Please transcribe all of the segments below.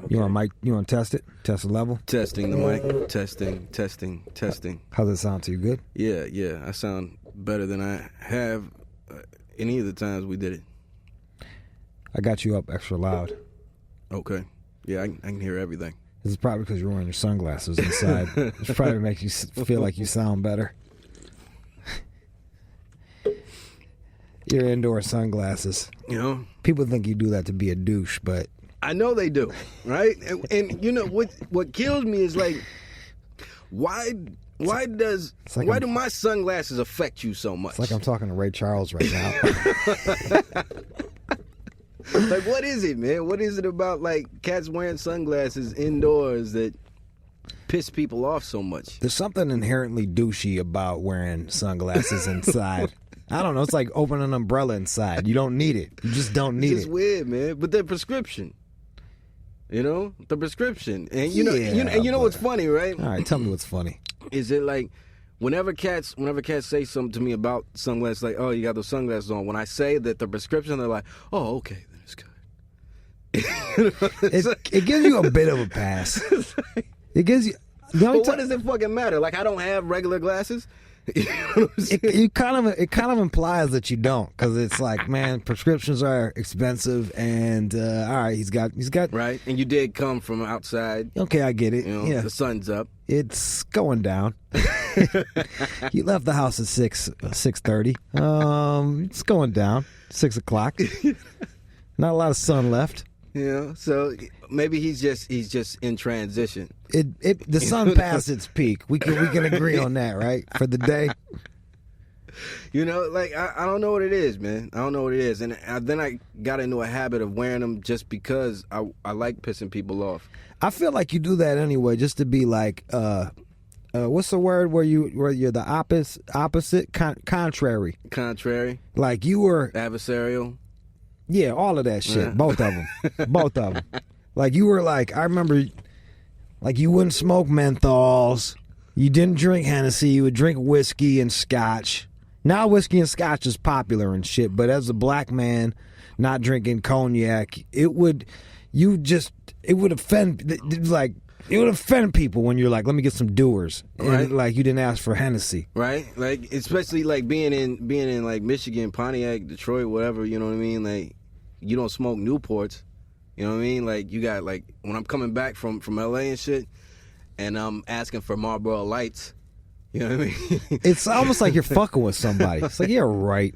You want mic? You want to test it? Test the level? Testing the mic. Testing. How's it sound to you? Good? Yeah. I sound better than I have any of the times we did it. I got you up extra loud. Okay. Yeah, I can hear everything. This is probably because you're wearing your sunglasses inside. It's probably make you feel like you sound better. Your indoor sunglasses. You know? People think you do that to be a douche, but... I know they do, right? And you know what kills me is like, why do my sunglasses affect you so much? It's like I'm talking to Ray Charles right now. Like, what is it, man? What is it about like cats wearing sunglasses indoors that piss people off so much? There's something inherently douchey about wearing sunglasses inside. I don't know. It's like opening an umbrella inside. You don't need it. You just don't need it. It's weird, man. But they're prescription. You know, the prescription, and you know what's funny, right? All right, tell me what's funny. Is it like whenever cats say something to me about sunglasses, like, "Oh, you got those sunglasses on." When I say that the prescription, they're like, "Oh, okay, then it's good." It gives you a bit of a pass. It gives you. But what does it fucking matter? Like, I don't have regular glasses. You know what I'm saying? It kind of implies that you don't, because it's like, man, prescriptions are expensive, and all right, he's got right. And you did come from outside. Okay, I get it. You know, yeah, the sun's up. It's going down. You left the house at 6:30. It's going down 6 o'clock. Not a lot of sun left. Yeah, so maybe he's just in transition. The sun passed its peak. We can agree on that, right? For the day. You know, like I don't know what it is, man. I don't know what it is, and then I got into a habit of wearing them just because I like pissing people off. I feel like you do that anyway, just to be like, what's the word where you're the opposite, contrary. Contrary. Like you were adversarial. Yeah, all of that shit. Yeah. Both of them. Like you were like, I remember, like you wouldn't smoke menthols. You didn't drink Hennessy. You would drink whiskey and scotch. Now whiskey and scotch is popular and shit, but as a black man not drinking cognac, it would offend people when you're like, let me get some Doers. Right. And like you didn't ask for Hennessy. Right? Like especially like being in like Michigan, Pontiac, Detroit, whatever, you know what I mean? Like you don't smoke Newports. You know what I mean? Like you got like when I'm coming back from LA and shit and I'm asking for Marlboro Lights. You know what I mean? It's almost like you're fucking with somebody. It's like, yeah, right.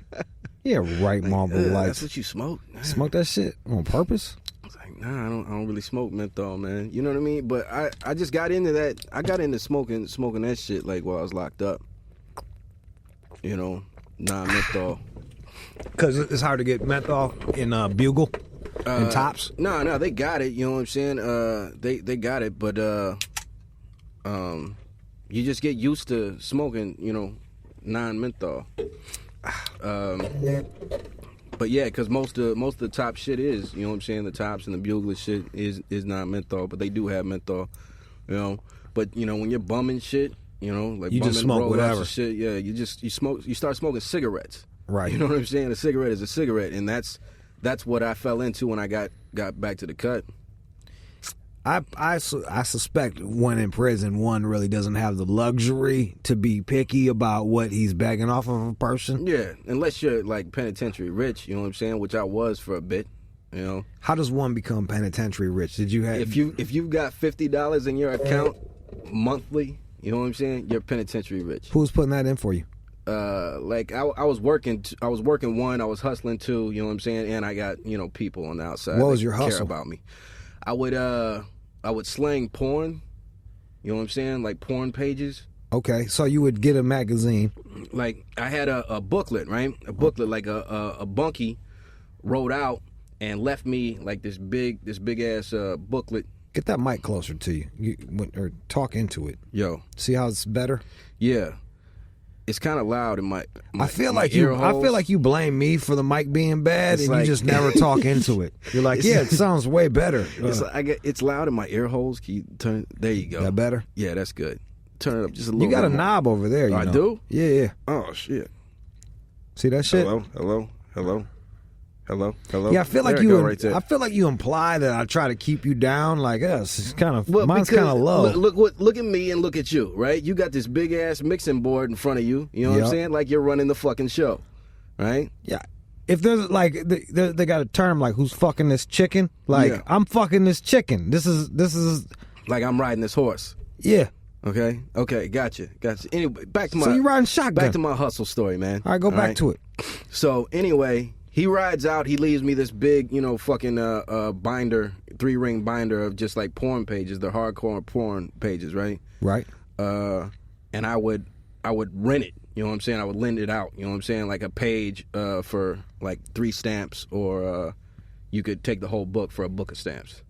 Yeah, right, Marlboro Lights. That's what you smoke. Smoke that shit on purpose? Nah, I don't really smoke menthol, man. You know what I mean? But I just got into that. I got into smoking that shit like while I was locked up. You know, non-menthol. Because it's hard to get menthol in Bugle and Tops? No, they got it. You know what I'm saying? They got it, but you just get used to smoking, you know, non-menthol. But yeah, because most of the top shit is, you know what I'm saying, the Tops and the Bugler shit is not menthol, but they do have menthol, you know. But you know, when you're bumming shit, you know, like you just smoke whatever shit, yeah, you start smoking cigarettes, right? You know what I'm saying? A cigarette is a cigarette, and that's what I fell into when I got back to the cut. I suspect when in prison, one really doesn't have the luxury to be picky about what he's begging off of a person. Yeah, unless you're like penitentiary rich, you know what I'm saying, which I was for a bit, you know. How does one become penitentiary rich? Did you have if you've got $50 in your account monthly, you know what I'm saying, you're penitentiary rich. Who's putting that in for you? Like I was working one, I was hustling two, you know what I'm saying, and I got, you know, people on the outside. What was your hustle? Care about me. I would slang porn, you know what I'm saying, like porn pages. Okay, so you would get a magazine. Like I had a booklet, right? A booklet, like a bunkie wrote out and left me like this big ass booklet. Get that mic closer to you, or talk into it. Yo, see how it's better? Yeah. It's kind of loud in my I feel my like ear I feel like you blame me for the mic being bad, and you just never talk into it. You're like, yeah, it sounds way better. It's loud in my ear holes. Can you turn? There you go. That better? Yeah, that's good. Turn it up just a little. You got bit a more. knob over there. I do. Yeah. Oh shit. See that shit? Hello. Hello. Yeah, I feel like There it go right there. I feel like you imply that I try to keep you down. Like, it's kind of Well, mine's because kind of low. Look at me and look at you, right? You got this big ass mixing board in front of you. You know what I'm Yep. saying? Like you're running the fucking show, right? Yeah. If there's like they got a term like who's fucking this chicken? Like Yeah. I'm fucking this chicken. This is Like I'm riding this horse. yeah. Okay. Gotcha. Anyway, back to my So you riding shotgun? back to my hustle story, man. All right, go back to it. So anyway, he rides out. He leaves me this big, fucking binder, 3-ring binder of just like porn pages, the hardcore porn pages, right? Right. And I would rent it. You know what I'm saying? I would lend it out. You know what I'm saying? Like a page for like 3 stamps, or you could take the whole book for a book of stamps.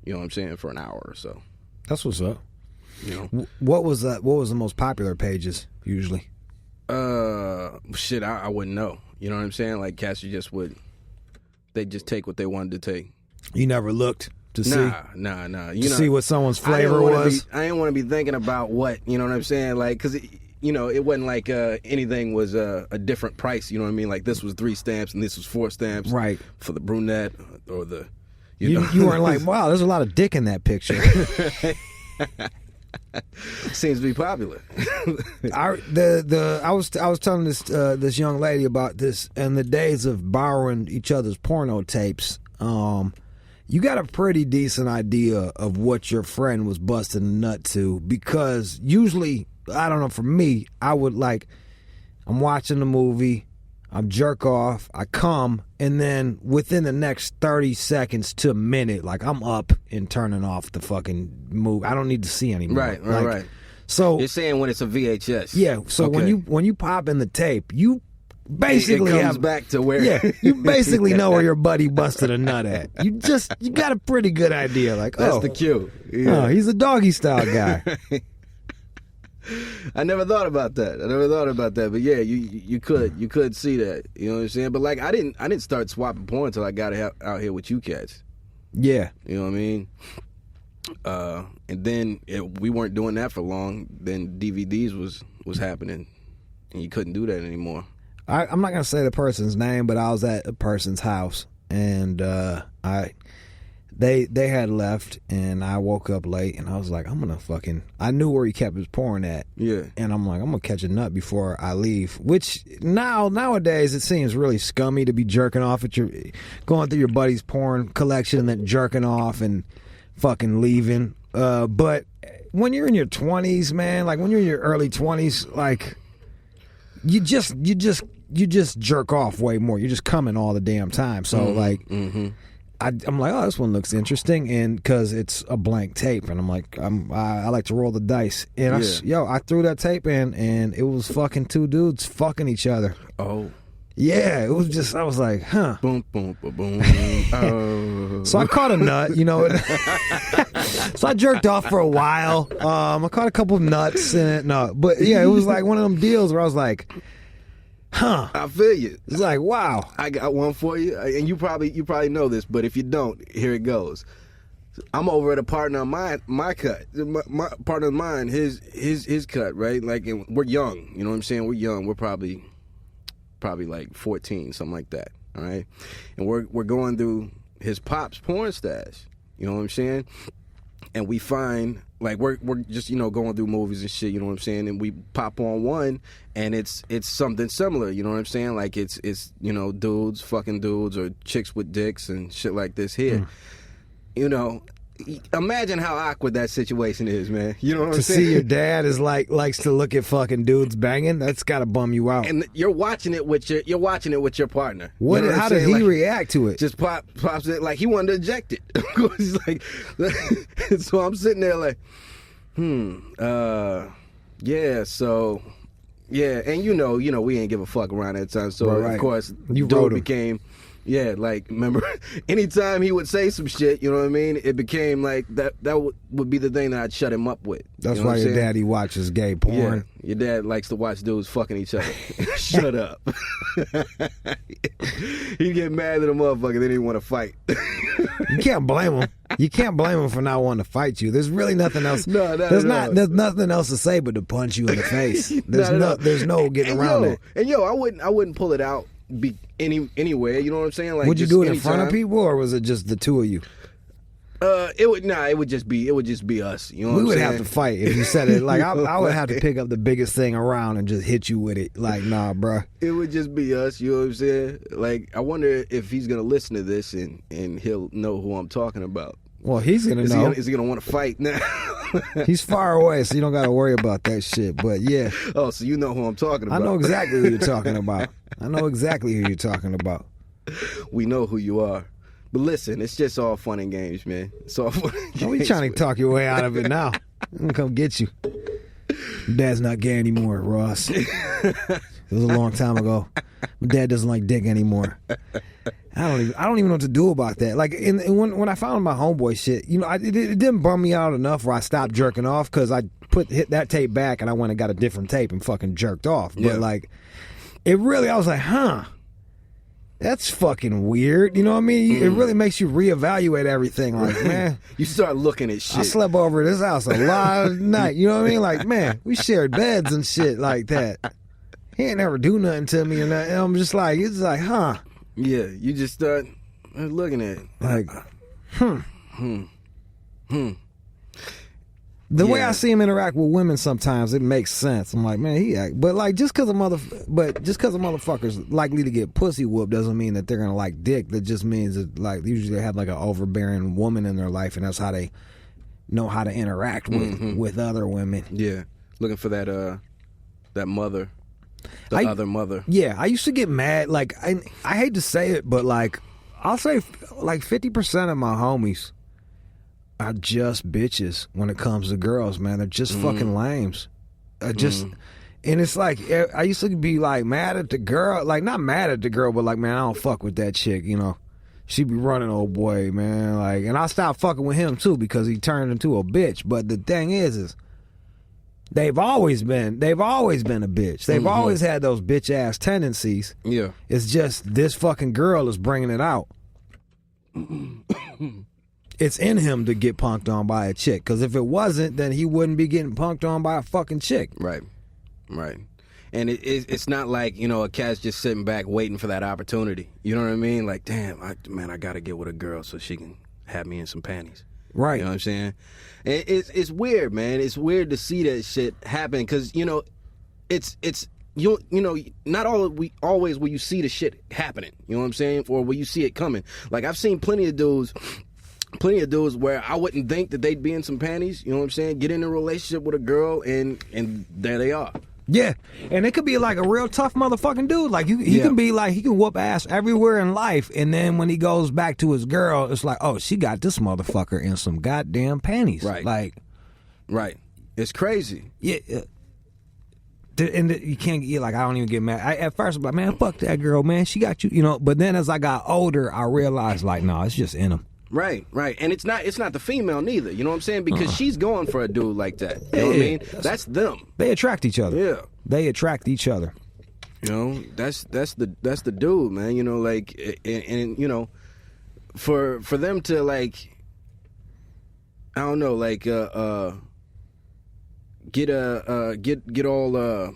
You know what I'm saying? For an hour or so. That's what's up. You know. What was that? What was the most popular pages usually? Shit, I wouldn't know. You know what I'm saying? Like cats, they just take what they wanted to take. You never looked to see Nah. to see what someone's flavor was. I didn't want to be thinking about what, you know what I'm saying? Like, cause it wasn't like anything was a different price. You know what I mean? Like this was 3 stamps and this was 4 stamps, Right. For the brunette or the, You weren't like, wow, there's a lot of dick in that picture. Seems to be popular. I was telling this young lady about this in the days of borrowing each other's porno tapes. You got a pretty decent idea of what your friend was busting a nut to, because usually, I don't know, for me, I would like, I'm watching the movie, I'm jerk off, I come, and then within the next 30 seconds to a minute, like I'm up and turning off the fucking movie. I don't need to see anymore. Right. So You're saying when it's a VHS. yeah. So Okay. when you pop in the tape, you basically it comes have back to where. yeah. You basically know where your buddy busted a nut at. You got a pretty good idea. Like, That's oh, the cue. Yeah. oh, he's a doggy style guy. I never thought about that. But yeah, you could see that. You know what I'm saying? But like I didn't start swapping porn until I got out here with you cats. Yeah. You know what I mean? And then we weren't doing that for long. Then DVDs was happening, and you couldn't do that anymore. I'm not gonna say the person's name, but I was at a person's house, and they had left, and I woke up late, and I was like, I knew where he kept his porn at. Yeah. And I'm like, I'm gonna catch a nut before I leave. Which nowadays it seems really scummy to be jerking off at going through your buddy's porn collection and then jerking off and fucking leaving. But when you're in your 20s, man, like when you're in your early 20s, like you just jerk off way more. You're just coming all the damn time. So like. Mm-hmm. I'm like, oh, this one looks interesting, and because it's a blank tape, and I'm like, I like to roll the dice, and I threw that tape in, and it was fucking 2 dudes fucking each other. Oh, yeah, it was just, I was like, huh. Boom, boom, boom, boom. Oh. So I caught a nut, you know. So I jerked off for a while. I caught a couple of nuts in it. No, but yeah, it was like one of them deals where I was like, huh. I feel you. It's like, wow. I got one for you, and you probably know this, but if you don't, here it goes. I'm over at a partner of mine, my cut. My partner of mine, his cut, right? Like, and we're young. You know what I'm saying? We're young. We're probably like 14, something like that. All right, and we're going through his pop's porn stash. You know what I'm saying? And we find, like, we're just, going through movies and shit, you know what I'm saying? And we pop on one, and it's something similar, you know what I'm saying? Like, it's dudes fucking dudes, or chicks with dicks and shit like this here. Imagine how awkward that situation is, man. You know what I'm saying? To see your dad likes to look at fucking dudes banging, that's gotta bum you out. And you're watching it with your partner. How did he react to it? Just pops it like he wanted to eject it. He's like, so I'm sitting there like, yeah, so, yeah, and we ain't give a fuck around that time. So right. Of course, You dude wrote him. became. Yeah, like, remember, anytime he would say some shit, you know what I mean? It became like, that would be the thing that I'd shut him up with. That's you know why what your I'm saying? daddy watches gay porn. Yeah, your dad likes to watch dudes fucking each other. Shut up. He'd get mad at a motherfucker, then he'd want to fight. You can't blame him. You can't blame him for not wanting to fight you. There's really nothing else. There's There's nothing else to say but to punch you in the face. There's no getting around it. And I wouldn't pull it out be anywhere. You know what I'm saying? Like, would you do it in front of anytime. people, or was it just the two of you? It would just be us. You know what We I'm would saying? have to fight if you said it. Like I would have to pick up the biggest thing around and just hit you with it. Like, nah, bruh. It would just be us. You know what I'm saying? Like, I wonder if he's gonna listen to this and he'll know who I'm talking about. Well, he's gonna know. Is he gonna want to fight now? He's far away, so you don't got to worry about that shit. But yeah, Oh, so you know who I'm talking about? I know exactly who you're talking about. I know exactly who you're talking about. We know who you are. But listen, it's just all fun and games, man. It's all fun and games. Don't be trying to talk your way out of it now. I'm gonna come get you. Your dad's not gay anymore, Ross. It was a long time ago. My dad doesn't like dick anymore. I don't even know what to do about that. Like, when I found my homeboy shit, you know, it didn't bum me out enough where I stopped jerking off, because I hit that tape back and I went and got a different tape and fucking jerked off. But like, I was like, huh. That's fucking weird. You know what I mean? It really makes you reevaluate everything. Like, man, You start looking at shit. I slept over at his house a lot of night. You know what I mean? Like, man, we shared beds and shit like that. He ain't never do nothing to me, and I'm just like, it's like, huh? Yeah, you just start looking at it. Like, The way I see him interact with women sometimes, it makes sense. I'm like, man, but like, just because a motherfucker's likely to get pussy whooped doesn't mean that they're gonna like dick. That just means that, like, usually they have like an overbearing woman in their life, and that's how they know how to interact with other women. Yeah, looking for that mother, other mother. Yeah, I used to get mad. Like, I hate to say it, but like, I'll say like 50% of my homies are just bitches when it comes to girls, man. They're just fucking lames. And it's like, I used to be like mad at the girl, like not mad at the girl, but like, man, I don't fuck with that chick, you know. She be running, old boy, man. Like, and I stopped fucking with him too because he turned into a bitch. But the thing is they've always been a bitch. They've always had those bitch ass tendencies. Yeah. It's just this fucking girl is bringing it out. It's in him to get punked on by a chick. Because if it wasn't, then he wouldn't be getting punked on by a fucking chick. Right. And it's not like, you know, a cat's just sitting back waiting for that opportunity. You know what I mean? Like, damn, I got to get with a girl so she can have me in some panties. Right. You know what I'm saying? It's weird, man. It's weird to see that shit happen because, you know, it's you know, not always will you see the shit happening. You know what I'm saying? Or will you see it coming? Like, I've seen plenty of dudes where I wouldn't think that they'd be in some panties, you know what I'm saying? Get in a relationship with a girl and there they are. Yeah. And it could be like a real tough motherfucking dude. Like, he can be like, he can whoop ass everywhere in life. And then when he goes back to his girl, it's like, oh, she got this motherfucker in some goddamn panties. Right. Like. Right. It's crazy. Yeah. And you can't get, like, I don't even get mad. At first, I'm like, man, fuck that girl, man. She got you, you know. But then as I got older, I realized, like, no, it's just in him. Right. And it's not the female neither, you know what I'm saying? Because she's going for a dude like that. You know what I mean? That's them. They attract each other. Yeah. They attract each other. You know, that's the dude, man. You know, like, and you know, for them to, like, I don't know, like get all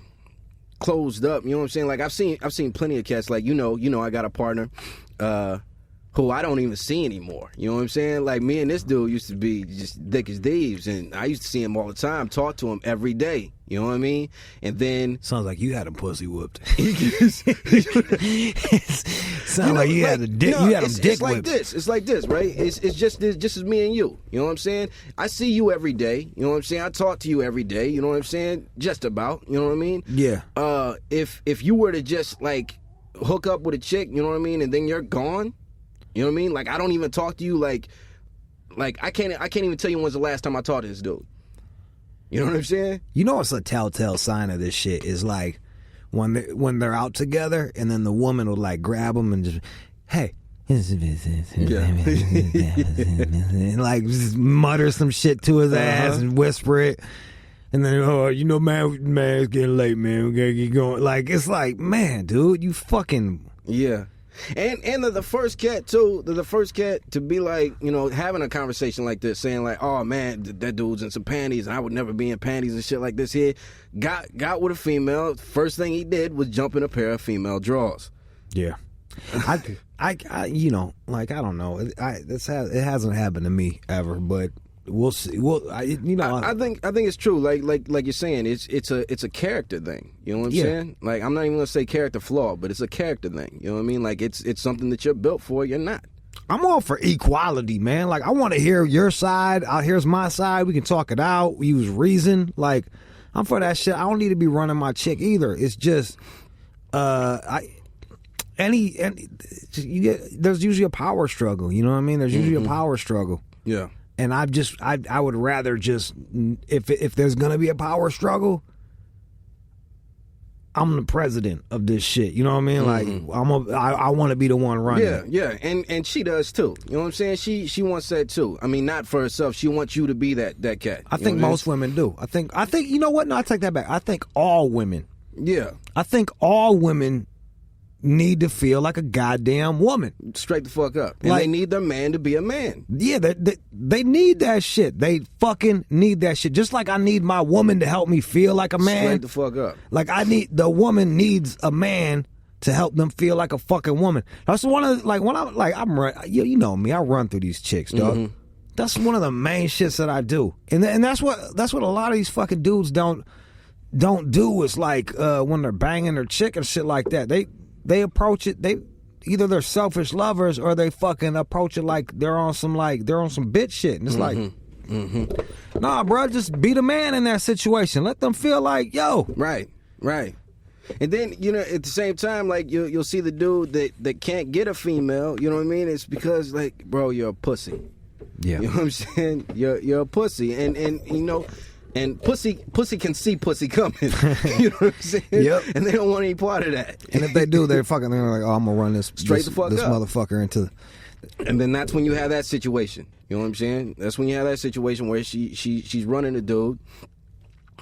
closed up, you know what I'm saying? Like, I've seen plenty of cats, like, you know I got a partner who I don't even see anymore. You know what I'm saying? Like, me and this dude used to be just thick as thieves, and I used to see him all the time, talk to him every day. You know what I mean? And then sounds like you had him pussy whooped. Sounds like you had a dick. You had him dick whipped. It's like this, right? It's just as me and you. You know what I'm saying? I see you every day. You know what I'm saying? I talk to you every day. You know what I'm saying? Just about. You know what I mean? Yeah. If you were to just like hook up with a chick, you know what I mean, and then you're gone. You know what I mean? Like, I don't even talk to you. Like I can't even tell you when's the last time I talked to this dude. You know what I'm saying? You know what's a telltale sign of this shit is like when they're out together and then the woman will like grab them and just, hey, and like just mutter some shit to his ass and whisper it. And then, oh, you know, man, it's getting late, man. We gotta get going. Like, it's like, man, dude, you fucking. Yeah. And the first cat too, the first cat to be like, you know, having a conversation like this, saying like, oh man, that dude's in some panties and I would never be in panties and shit like this here. Got with a female. First thing he did was jump in a pair of female drawers. Yeah. I you know, like, I don't know. It hasn't happened to me ever, but we'll see. I think it's true. Like you're saying, it's a character thing. You know what I'm saying? Like, I'm not even gonna say character flaw, but it's a character thing. You know what I mean? Like, it's something that you're built for. You're not. I'm all for equality, man. Like, I want to hear your side. Here's my side. We can talk it out. We use reason. Like, I'm for that shit. I don't need to be running my chick either. It's just, there's usually a power struggle. You know what I mean? There's usually a power struggle. Yeah. And I would rather just, if there's gonna be a power struggle, I'm the president of this shit. You know what I mean? Like, I want to be the one running. Yeah, and she does too. You know what I'm saying? She wants that too. I mean, not for herself. She wants you to be that cat. I think most women do. I think. You know what? No, I take that back. I think all women. Yeah. I think all women need to feel like a goddamn woman. Straight the fuck up. And they need their man to be a man. Yeah, they need that shit. They fucking need that shit. Just like I need my woman to help me feel like a man. Straight the fuck up. Like, the woman needs a man to help them feel like a fucking woman. That's one of, like, when you know me, I run through these chicks, dog. That's one of the main shits that I do. And that's what a lot of these fucking dudes don't do, is like, when they're banging their chick and shit like that. They approach it. Either they're selfish lovers or they fucking approach it like they're on some bitch shit. And it's like, nah, bro, just be the man in that situation. Let them feel like, yo. Right. And then, you know, at the same time, like, you'll see the dude that can't get a female. You know what I mean? It's because, like, bro, you're a pussy. Yeah. You know what I'm saying? You're a pussy, and you know. And pussy can see pussy coming. You know what I'm saying? Yep. And they don't want any part of that. And if they do, they're like, oh, I'm gonna run this motherfucker into. And then that's when you have that situation. You know what I'm saying? That's when you have that situation where she's running the dude.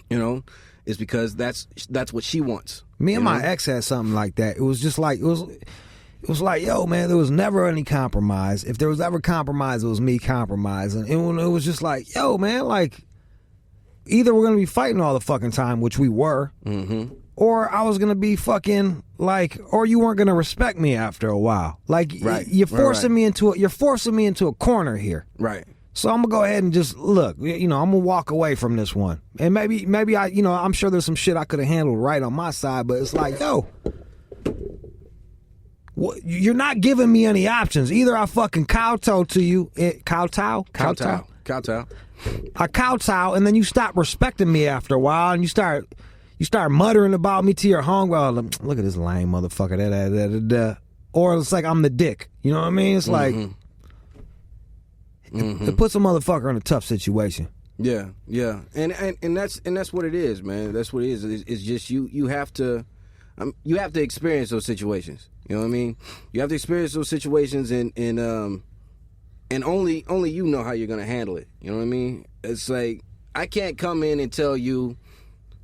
You know, it's because that's what she wants. Me and my ex had something like that. It was just like it was like, yo, man, there was never any compromise. If there was ever compromise, it was me compromising. And when it was just like, yo, man, like, either we're going to be fighting all the fucking time, which we were, or I was going to be fucking, like, or you weren't going to respect me after a while. Like, you're forcing me into a corner here. Right. So I'm going to go ahead and just, look, you know, I'm going to walk away from this one. And maybe I, you know, I'm sure there's some shit I could have handled right on my side, but it's like, yo, you're not giving me any options. Either I fucking kowtow to you, kowtow. I kowtow, and then you stop respecting me after a while, and you start muttering about me to your homegirl. Look at this lame motherfucker. Or it's like I'm the dick. You know what I mean? It's like it puts a motherfucker in a tough situation. Yeah, and that's what it is, man. That's what it is. It's just you have to experience those situations. You know what I mean? You have to experience those situations, and only you know how you're gonna handle it. You know what I mean? It's like, I can't come in and tell you,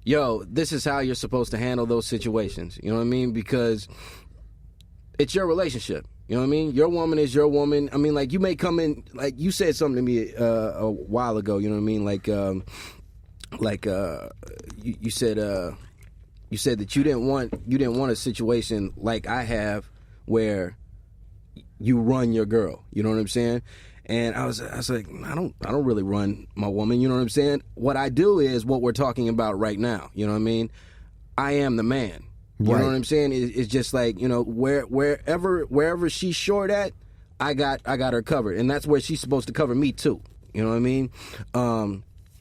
yo, this is how you're supposed to handle those situations. You know what I mean? Because it's your relationship. You know what I mean? Your woman is your woman. I mean, like, you may come in, like, you said something to me a while ago. You know what I mean? You said that you didn't want a situation like I have where you run your girl. You know what I'm saying? And I was like, I don't really run my woman. You know what I'm saying? What I do is what we're talking about right now. You know what I mean? I am the man. You know what I'm saying? It's just like, you know, wherever she's short at, I got her covered, and that's where she's supposed to cover me too. You know what I mean?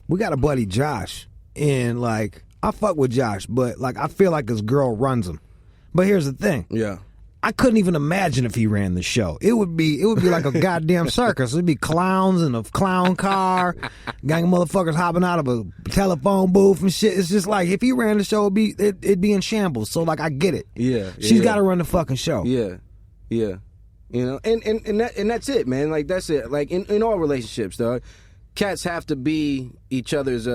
We got a buddy Josh, and like, I fuck with Josh, but like, I feel like his girl runs him. But here's the thing. Yeah. I couldn't even imagine if he ran the show. It would be like a goddamn circus. It'd be clowns in a clown car, gang of motherfuckers hopping out of a telephone booth and shit. It's just like, if he ran the show, it'd be in shambles. So like, I get it. Yeah. She's got to run the fucking show. Yeah. You know, and that's it, man. Like, that's it. Like, in all relationships, dog, cats have to be each other's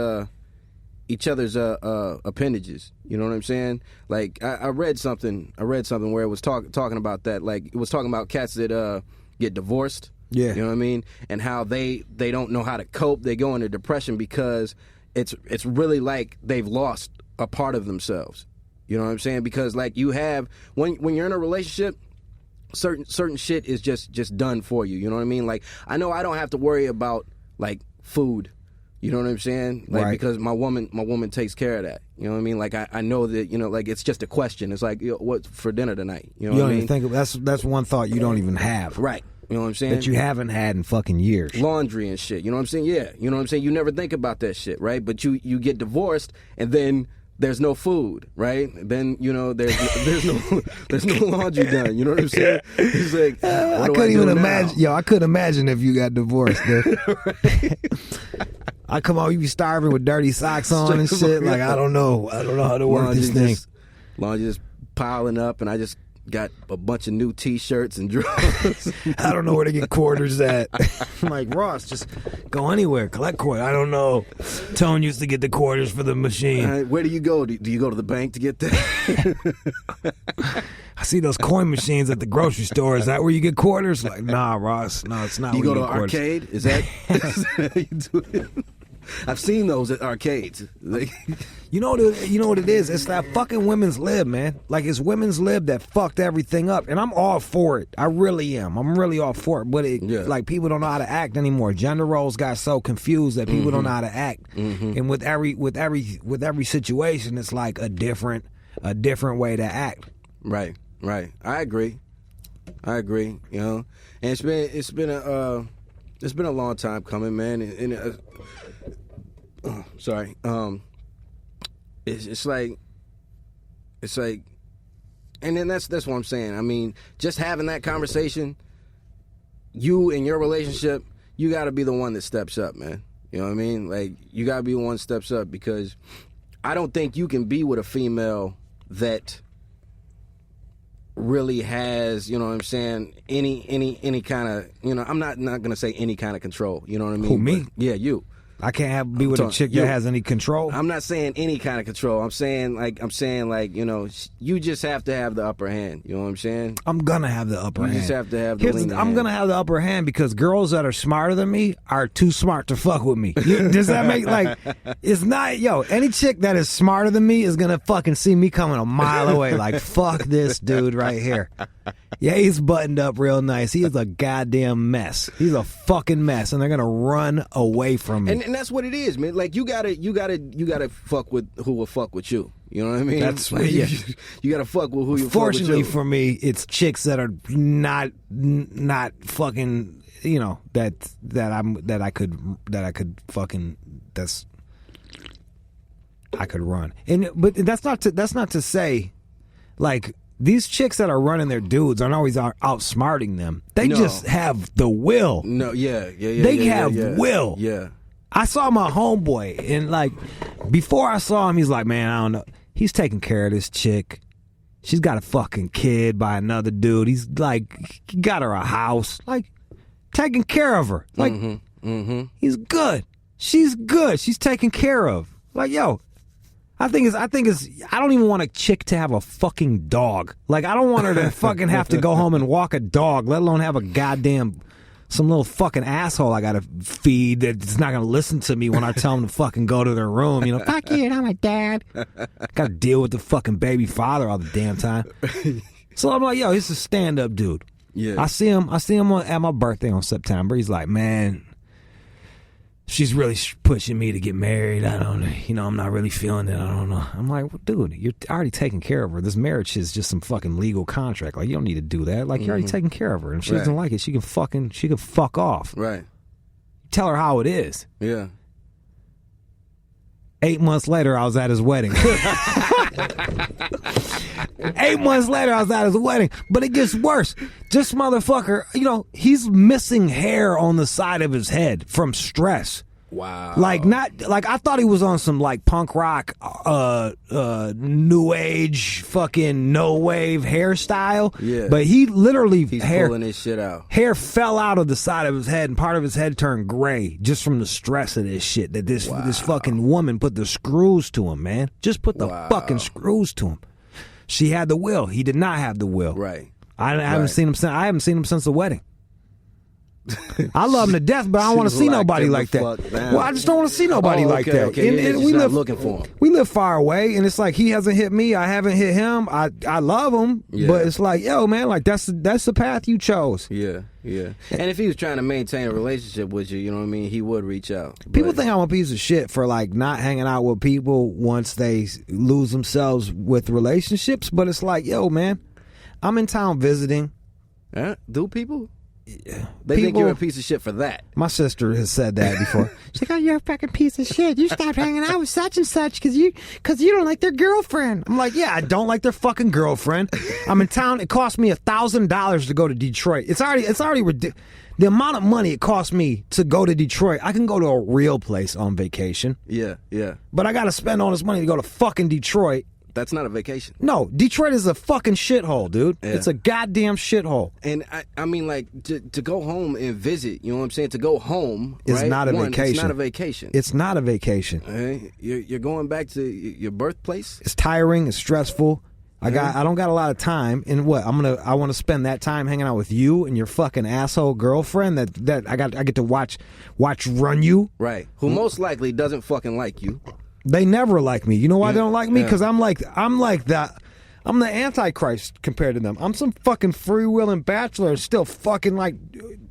appendages. You know what I'm saying? Like, I read something where it was talking about that. Like, it was talking about cats that get divorced. Yeah. You know what I mean? And how they don't know how to cope. They go into depression because it's really like they've lost a part of themselves. You know what I'm saying? Because like you have when you're in a relationship, certain shit is just done for you. You know what I mean? Like I know I don't have to worry about like food. You know what I'm saying? Like right. because my woman takes care of that. You know what I mean? Like I know that, you know, like it's just a question. It's like, what's for dinner tonight? You know what I mean? You don't even think that's one thought you don't even have. Right. You know what I'm saying? That you haven't had in fucking years. Laundry and shit. You know what I'm saying? Yeah. You know what I'm saying? You never think about that shit, right? But you get divorced and then there's no food, right? Then, you know, there's no laundry done. You know what I'm saying? It's like, I couldn't even imagine. Yo, I couldn't imagine if you got divorced, dude. I come home, you be starving with dirty socks on and shit. Like, I don't know how to work this thing. Laundry just piling up, and I just got a bunch of new T-shirts and drawers. I don't know where to get quarters at. I'm like, Ross, just go anywhere, collect quarters. I don't know. Tone used to get the quarters for the machine. Where do you go? Do you go to the bank to get that? I see those coin machines at the grocery store. Is that where you get quarters? Like, nah, Ross. No, it's not. Do you go to an arcade? Is that how you do it? I've seen those at arcades. Like, you know what it is? It's that fucking women's lib, man. Like, it's women's lib that fucked everything up, and I'm all for it. I really am. I'm really all for it. But like, people don't know how to act anymore. Gender roles got so confused that people don't know how to act. And with every situation, it's like a different way to act. Right. I agree. You know, and it's been a long time coming, man. And sorry. It's like, and then that's what I'm saying. I mean, just having that conversation, you in your relationship, you got to be the one that steps up, man. You know what I mean? Like, you got to be the one that steps up, because I don't think you can be with a female that really has, you know what I'm saying, any kind of, you know, I'm not going to say any kind of control, you know what I mean? Who, me? But, yeah, you. I can't be with a chick that has any control. I'm not saying any kind of control. I'm saying like, you know, you just have to have the upper hand. You know what I'm saying? I'm gonna have the upper hand. You just have to have the lean hand. I'm gonna have the upper hand because girls that are smarter than me are too smart to fuck with me. Does that make, like, it's not, any chick that is smarter than me is gonna fucking see me coming a mile away. Like, fuck this dude right here. Yeah, he's buttoned up real nice. He is a goddamn mess. He's a fucking mess, and they're gonna run away from me. And that's what it is, man. Like, you gotta fuck with who will fuck with you. You know what I mean? That's like, yeah. You gotta fuck with who you. Fortunately fuck with for me, it's chicks that are not fucking. You know that I could fucking I could run. But that's not to say, like, these chicks that are running their dudes aren't always outsmarting them. They just have the will. No, yeah. They have will. Yeah. I saw my homeboy, and like, before I saw him, he's like, man, I don't know. He's taking care of this chick. She's got a fucking kid by another dude. He's like, he got her a house. Like, taking care of her. Like, he's good. She's good. She's taken care of. Like, yo, I don't even want a chick to have a fucking dog. Like, I don't want her to fucking have to go home and walk a dog, let alone have a goddamn, some little fucking asshole I gotta feed that's not gonna listen to me when I tell him to fucking go to their room. You know, fuck you, I'm my dad. Gotta deal with the fucking baby father all the damn time. So I'm like, yo, he's a stand-up dude. Yeah. I see him at my birthday on September. He's like, man, she's really pushing me to get married. I don't know. You know, I'm not really feeling it. I don't know. I'm like, well, dude, you're already taking care of her. This marriage is just some fucking legal contract. Like, you don't need to do that. Like, you're already taking care of her. And if she doesn't like it, she can fuck off. Right. Tell her how it is. Yeah. 8 months later, I was at his wedding. 8 months later, I was at his wedding. But it gets worse. This motherfucker, you know, he's missing hair on the side of his head from stress. Wow. Like, I thought he was on some, like, punk rock, new age, fucking no wave hairstyle. Yeah. But he literally, he's pulling his shit out. Hair fell out of the side of his head, and part of his head turned gray just from the stress of this shit. That this fucking woman put the screws to him, man. Just put the fucking screws to him. She had the will. He did not have the will. Right. I haven't seen him since. I haven't seen him since the wedding. I love him to death, but I don't want to see nobody like that. Well, I just don't want to see nobody like that. Okay. And we live looking for him. We live far away, and it's like he hasn't hit me. I haven't hit him. I love him, but it's like, yo, man, like that's the path you chose. Yeah. And if he was trying to maintain a relationship with you, you know what I mean, he would reach out. People think I'm a piece of shit for like not hanging out with people once they lose themselves with relationships, but it's like, yo, man, I'm in town visiting. Do people? Yeah. They think you're a piece of shit for that. My sister has said that before. She's like, oh, you're a fucking piece of shit. You stopped hanging out with such and such because you don't like their girlfriend. I'm like, yeah, I don't like their fucking girlfriend. I'm in town. It cost me $1,000 to go to Detroit. It's already ridiculous. The amount of money it cost me to go to Detroit, I can go to a real place on vacation. Yeah. But I got to spend all this money to go to fucking Detroit. That's not a vacation. No, Detroit is a fucking shithole, dude. Yeah. It's a goddamn shithole. And I mean, like, to go home and visit, you know what I'm saying? To go home is not a vacation. It's not a vacation. It's not a vacation. Okay? You're going back to your birthplace? It's tiring. It's stressful. I don't got a lot of time. And what? I want to spend that time hanging out with you and your fucking asshole girlfriend that I get to watch run you. Right. Who most likely doesn't fucking like you. They never like me. You know why they don't like me? Because I'm like that. I'm the Antichrist compared to them. I'm some fucking freewheeling bachelor and still fucking like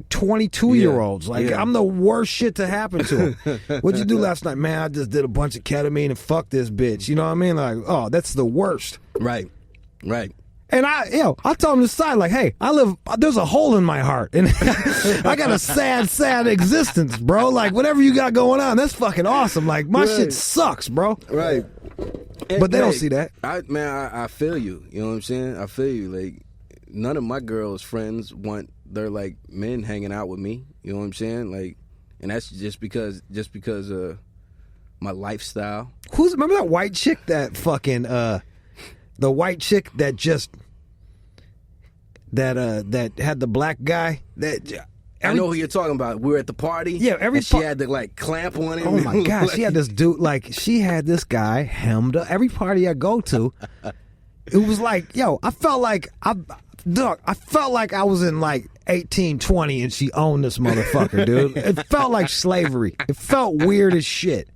22-year-olds. Like I'm the worst shit to happen to them. What'd you do last night? Man, I just did a bunch of ketamine and fuck this bitch. You know what I mean? Like, oh, that's the worst. Right. And I told him to side like, hey, there's a hole in my heart. And I got a sad existence, bro. Like, whatever you got going on, that's fucking awesome. Like, my shit sucks, bro. Right. But they don't see that. I feel you. You know what I'm saying? I feel you. Like, none of my girls' friends want their, like, men hanging out with me. You know what I'm saying? Like, and that's just because of my lifestyle. Remember that white chick that fucking, the white chick that just that had the black guy I know who you're talking about. We were at the party. Yeah, she had the like clamp on him. Oh my god, she had this dude she had this guy hemmed up. Every party I go to, it was like, yo, I felt like I was in like 1820 and she owned this motherfucker, dude. It felt like slavery. It felt weird as shit.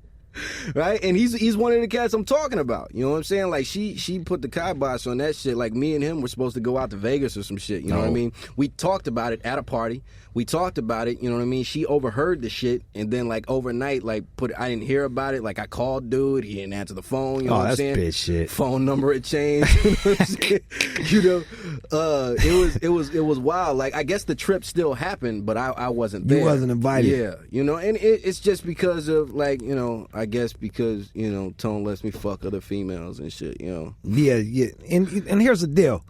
Right, and he's one of the cats I'm talking about. You know what I'm saying? Like she put the kibosh on that shit. Like me and him were supposed to go out to Vegas or some shit. You know what I mean? We talked about it at a party. We talked about it. You know what I mean? She overheard the shit, and then like overnight, like I didn't hear about it. Like I called dude, he didn't answer the phone. You know what I'm saying? Bitch shit. Phone number had changed. You know what I'm saying? It was wild. Like I guess the trip still happened, but I wasn't there. You wasn't invited. Yeah, you know, and it's just because of like, you know, I guess because, you know, Tone lets me fuck other females and shit, you know. Yeah. And here's the deal.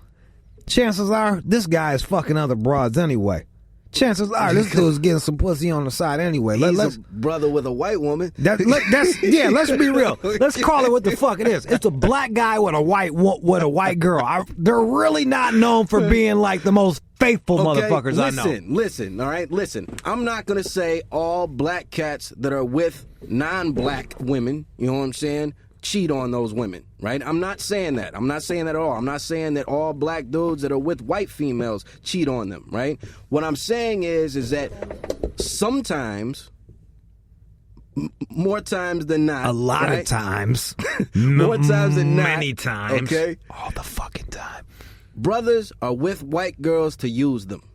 Chances are this guy is fucking other broads anyway. Chances are this dude's getting some pussy on the side anyway. He's a brother with a white woman. Let's be real. Let's call it what the fuck it is. It's a black guy with a white girl. They're really not known for being like the most faithful motherfuckers I know. Listen, all right? Listen, I'm not going to say all black cats that are with non-black women, you know what I'm saying, cheat on those women, right? I'm not saying that. I'm not saying that at all. I'm not saying that all black dudes that are with white females cheat on them, right? What I'm saying is that sometimes, more times than not, a lot of times, more times than not, many times, okay, all the fucking time, brothers are with white girls to use them.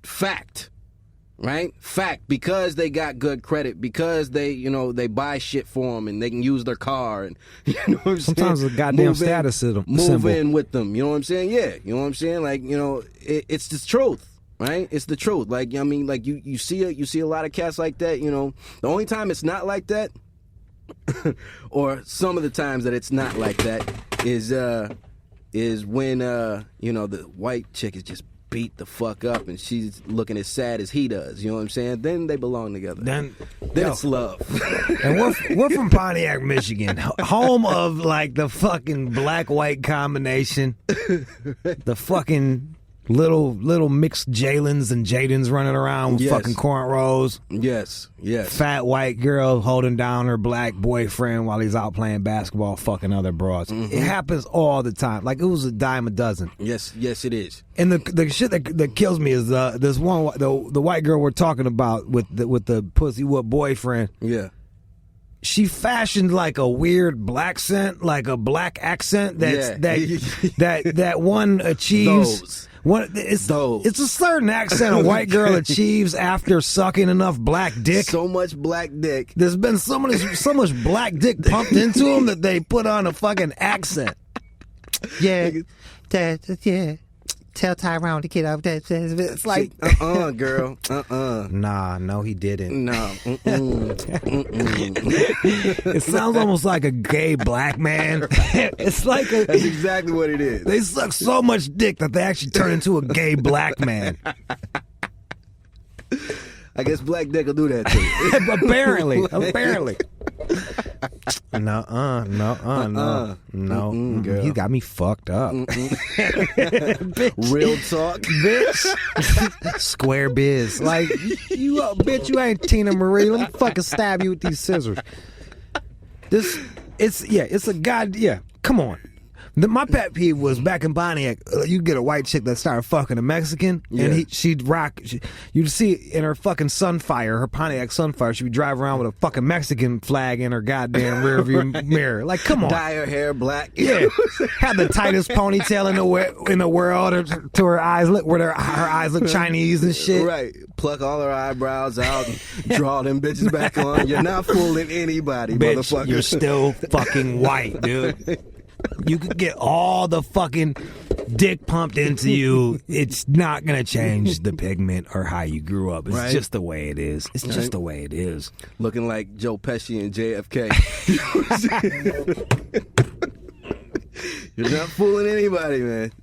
Fact. Right? Fact. Because they got good credit, because they, you know, they buy shit for them and they can use their car and, you know what I'm Sometimes saying? a goddamn status symbol. Move in with them. You know what I'm saying? Yeah. You know what I'm saying? Like, you know, it's the truth. Right? It's the truth. Like, I mean, like you see a lot of cats like that, you know. The only time it's not like that, or some of the times that it's not like that, is when you know, the white chick is just beat the fuck up and she's looking as sad as he does, you know what I'm saying? Then they belong together. Then it's love. And we're from Pontiac, Michigan, home of like the fucking black-white combination, the fucking Little mixed Jalens and Jadens running around with Yes. fucking cornrows. Yes. Fat white girl holding down her black boyfriend while he's out playing basketball, fucking other broads. Mm-hmm. It happens all the time. Like, it was a dime a dozen. Yes, it is. And the shit that kills me is this one, the white girl we're talking about with the pussy whoop boyfriend. Yeah. She fashioned like a weird black accent that one achieves. Those. It's a certain accent a white girl achieves after sucking enough black dick. So much black dick. There's been so much black dick pumped into them that they put on a fucking accent. Yeah, yeah. Tell Tyrone to get up. It's like, girl. Nah, no, he didn't. No. It sounds almost like a gay black man. It's like That's exactly what it is. They suck so much dick that they actually turn into a gay black man. I guess black dick will do that to you. Apparently. No. Girl. You got me fucked up. Bitch. Real talk. Bitch. Square biz. Like, bitch, you ain't Tina Marie. Let me fucking stab you with these scissors. It's a god, yeah, come on. My pet peeve was back in Pontiac, you get a white chick that started fucking a Mexican, and she'd rock, you'd see in her fucking Sunfire, her Pontiac Sunfire, she'd be driving around with a fucking Mexican flag in her goddamn rearview mirror. Like, come on. Dye her hair black. Yeah. Had the tightest ponytail in the world to her eyes, where her eyes look Chinese and shit. Right. Pluck all her eyebrows out and draw them bitches back on. You're not fooling anybody, Bitch, motherfucker. you're still fucking white, dude. You could get all the fucking dick pumped into you. It's not going to change the pigment or how you grew up. It's just the way it is. It's just the way it is. Looking like Joe Pesci and JFK. You're not fooling anybody, man.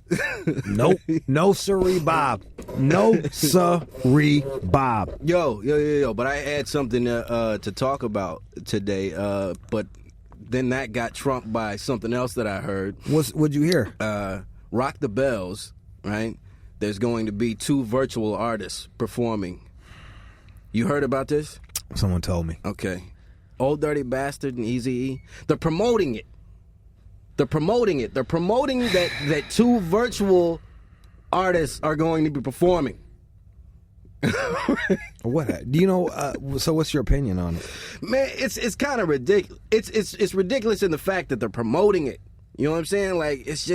Nope. No siree, Bob. No siree, Bob. Yo. But I had something to talk about today, but then that got trumped by something else that I heard. What'd you hear? Rock the Bells, right? There's going to be 2 virtual artists performing. You heard about this? Someone told me. Okay. Old Dirty Bastard and Eazy-E. They're promoting it. They're promoting that 2 virtual artists are going to be performing. What do you know? So, what's your opinion on it? Man, it's kind of ridiculous. It's ridiculous in the fact that they're promoting it. You know what I'm saying? Like, it's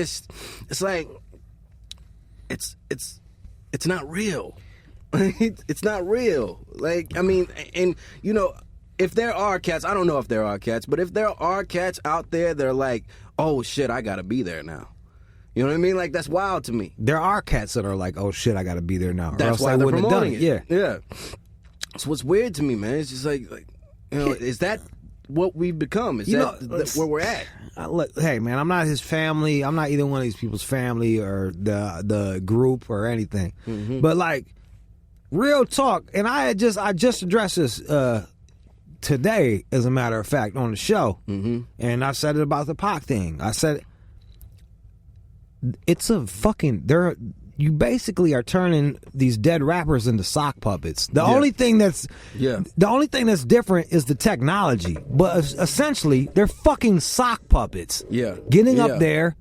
not real. It's not real. Like, I mean, and you know, if there are cats, I don't know if there are cats, but if there are cats out there, they're like, oh shit, I gotta be there now. You know what I mean? Like, that's wild to me. There are cats that are like, oh shit, I gotta be there now. That's why they're promoting it. Yeah. So what's weird to me, man, it's just like you know, is that what we've become? Is that where we're at? Look, hey man, I'm not his family. I'm not either one of these people's family or the group or anything. Mm-hmm. But like, real talk, and I just addressed this today, as a matter of fact, on the show. Mm-hmm. And I said it about the Pac thing. I said it's a fucking you basically are turning these dead rappers into sock puppets. The only thing that's different is the technology, but essentially they're fucking sock puppets. Yeah, getting up there,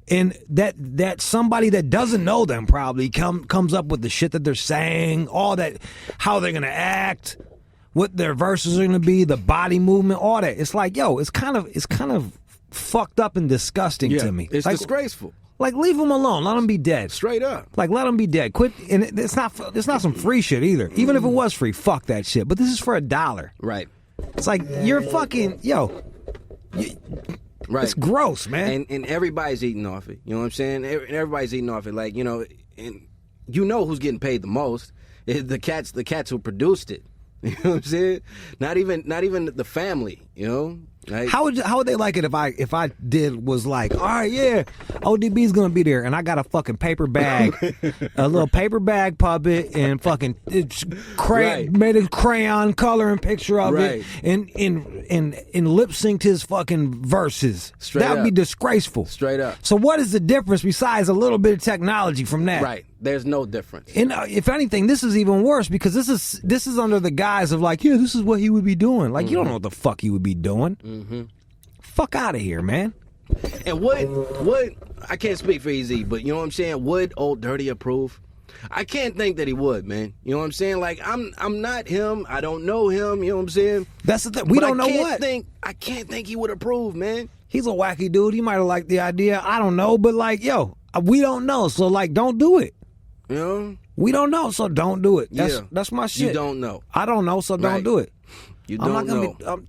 and that somebody that doesn't know them probably comes up with the shit that they're saying, all that, how they're gonna act, what their verses are gonna be, the body movement, all that. It's like, yo, it's kind of fucked up and disgusting to me. It's like, disgraceful. Like, leave them alone. Let them be dead. Straight up. Like, let them be dead. Quit. And it's not some free shit either. Even if it was free, fuck that shit. But this is for $1. Right. It's like, you're fucking, right. It's gross, man. And everybody's eating off it. You know what I'm saying? Everybody's eating off it. Like, you know, and you know who's getting paid the most? The cats who produced it. You know what I'm saying? Not even the family, you know? Like, how would they like it if I was like, all right, yeah, ODB's gonna be there, and I got a fucking paper bag, a little paper bag puppet, and fucking made a crayon coloring picture of it, and lip synced his fucking verses. That would be disgraceful. Straight up. So what is the difference besides a little bit of technology from that? Right. There's no difference. And if anything, this is even worse because this is under the guise of like, yeah, this is what he would be doing. Like, you don't know what the fuck he would be doing. Mm-hmm. Fuck out of here, man. And would I can't speak for EZ, but you know what I'm saying? Would Old Dirty approve? I can't think that he would, man. You know what I'm saying? Like, I'm not him. I don't know him. You know what I'm saying? That's the thing. We don't know what. I can't think he would approve, man. He's a wacky dude. He might have liked the idea. I don't know. But, like, yo, we don't know. So, like, don't do it. You know? We don't know, so don't do it. That's my shit. You don't know. I don't know, so don't do it. You don't know.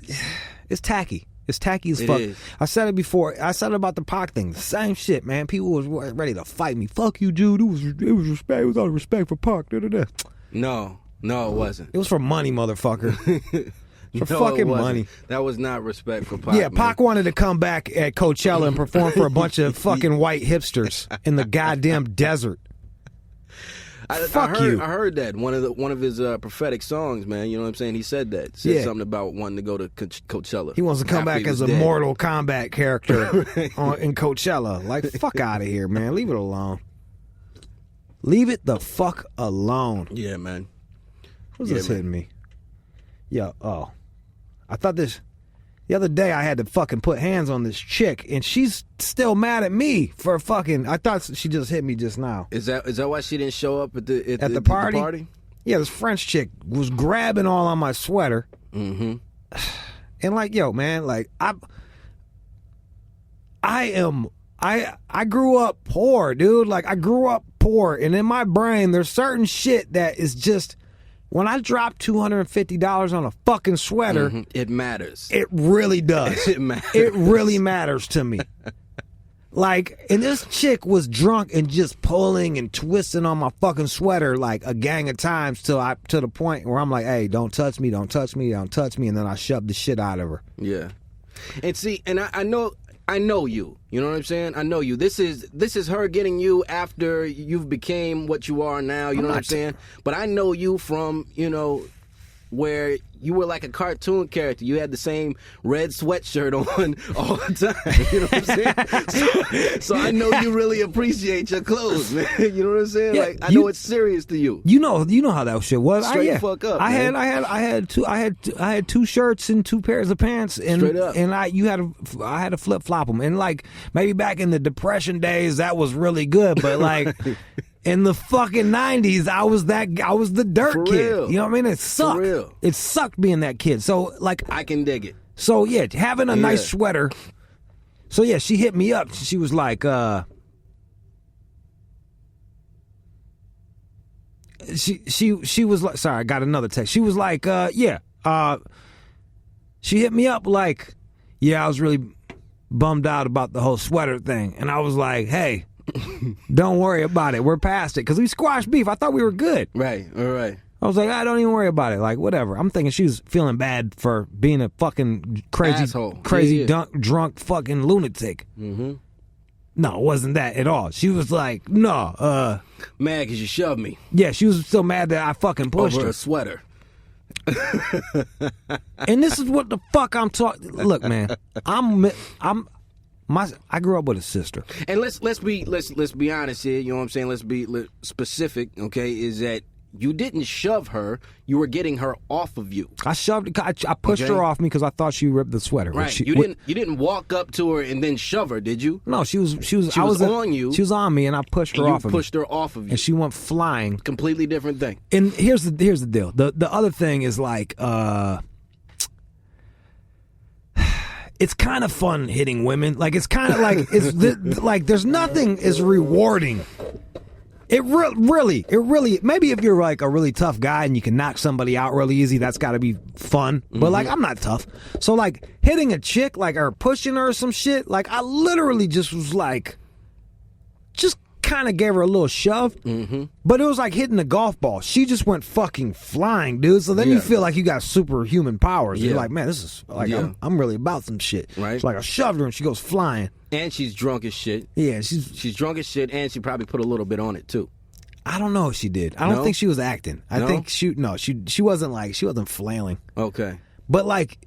It's tacky. It's tacky as fuck. Is. I said it before. I said it about the Pac thing. The same shit, man. People was ready to fight me. Fuck you, dude. It was respect. It was all respect for Pac. No, it wasn't. It was for money, motherfucker. For fucking money. That was not respect for Pac. Yeah, Pac wanted to come back at Coachella and perform for a bunch of fucking white hipsters in the goddamn desert. I heard that one of his prophetic songs, man. You know what I'm saying? He said something about wanting to go to Coachella. He wants to come back as a Mortal Kombat character in Coachella. Like, fuck out of here, man. Leave it alone. Leave it the fuck alone. Yeah, man. Who's this hitting me? Yo, I thought this. The other day I had to fucking put hands on this chick, and she's still mad at me for fucking. I thought she just hit me just now. Is that why she didn't show up at the party? The party? Yeah, this French chick was grabbing all on my sweater. Mm-hmm. And like, yo, man, like I grew up poor, dude. Like, I grew up poor, and in my brain, there's certain shit that is just. When I drop $250 on a fucking sweater, it matters. It really does. It matters. It really matters to me. Like, and this chick was drunk and just pulling and twisting on my fucking sweater like a gang of times to the point where I'm like, hey, don't touch me, don't touch me, don't touch me, and then I shoved the shit out of her. Yeah. And see, and I know you. You know what I'm saying? I know you. This is her getting you after you've became what you are now. You know what I'm saying? But I know you from, where you were like a cartoon character. You had the same red sweatshirt on all the time. You know what I'm saying? So I know you really appreciate your clothes, man. You know what I'm saying? Yeah, like, I know it's serious to you. You know how that shit was. Straight fuck up. I had two shirts and two pairs of pants, and straight up. And I had to flip flop them, and like maybe back in the Depression days that was really good, but like. In the fucking 90s, I was the dirt kid. Real. You know what I mean? It sucked. For real. It sucked being that kid. So like I can dig it. So yeah, having a nice sweater. So yeah, she hit me up. She was like, she was like, sorry, I got another text. She was like, she hit me up like, yeah, I was really bummed out about the whole sweater thing, and I was like, hey. Don't worry about it. We're past it. Because we squashed beef. I thought we were good. Right, all right. I was like, don't even worry about it. Like, whatever. I'm thinking she was feeling bad for being a fucking crazy, asshole. Crazy, drunk fucking lunatic. Mm-hmm. No, it wasn't that at all. She was like, no. Mad because you shoved me. Yeah, she was so mad that I fucking pushed over her. A sweater. And this is what the fuck I'm talking. Look, man, I grew up with a sister, and let's be honest here. You know what I'm saying? Let's be specific. Okay, is that you didn't shove her? You were getting her off of you. I pushed her off me because I thought she ripped the sweater. Right. You didn't walk up to her and then shove her, did you? No, she was on you. She was on me, and I pushed her off of me. You pushed her off of you, and she went flying. Completely different thing. And here's the deal. The other thing is like. It's kind of fun hitting women. Like, it's kind of like like there's nothing as rewarding. It really. Maybe if you're like a really tough guy and you can knock somebody out really easy, that's got to be fun. But like, I'm not tough, so like hitting a chick, like, or pushing her or some shit. Like, I literally just was like, just kind of gave her a little shove, but it was like hitting a golf ball. She just went fucking flying, dude. So then you feel like you got superhuman powers. You're like, man, this is like I'm really about some shit. Right? It's like I shoved her and she goes flying. And she's drunk as shit. Yeah, she's drunk as shit, and she probably put a little bit on it too. I don't know if she did. I don't think she was acting. I think she wasn't flailing. Okay. But like,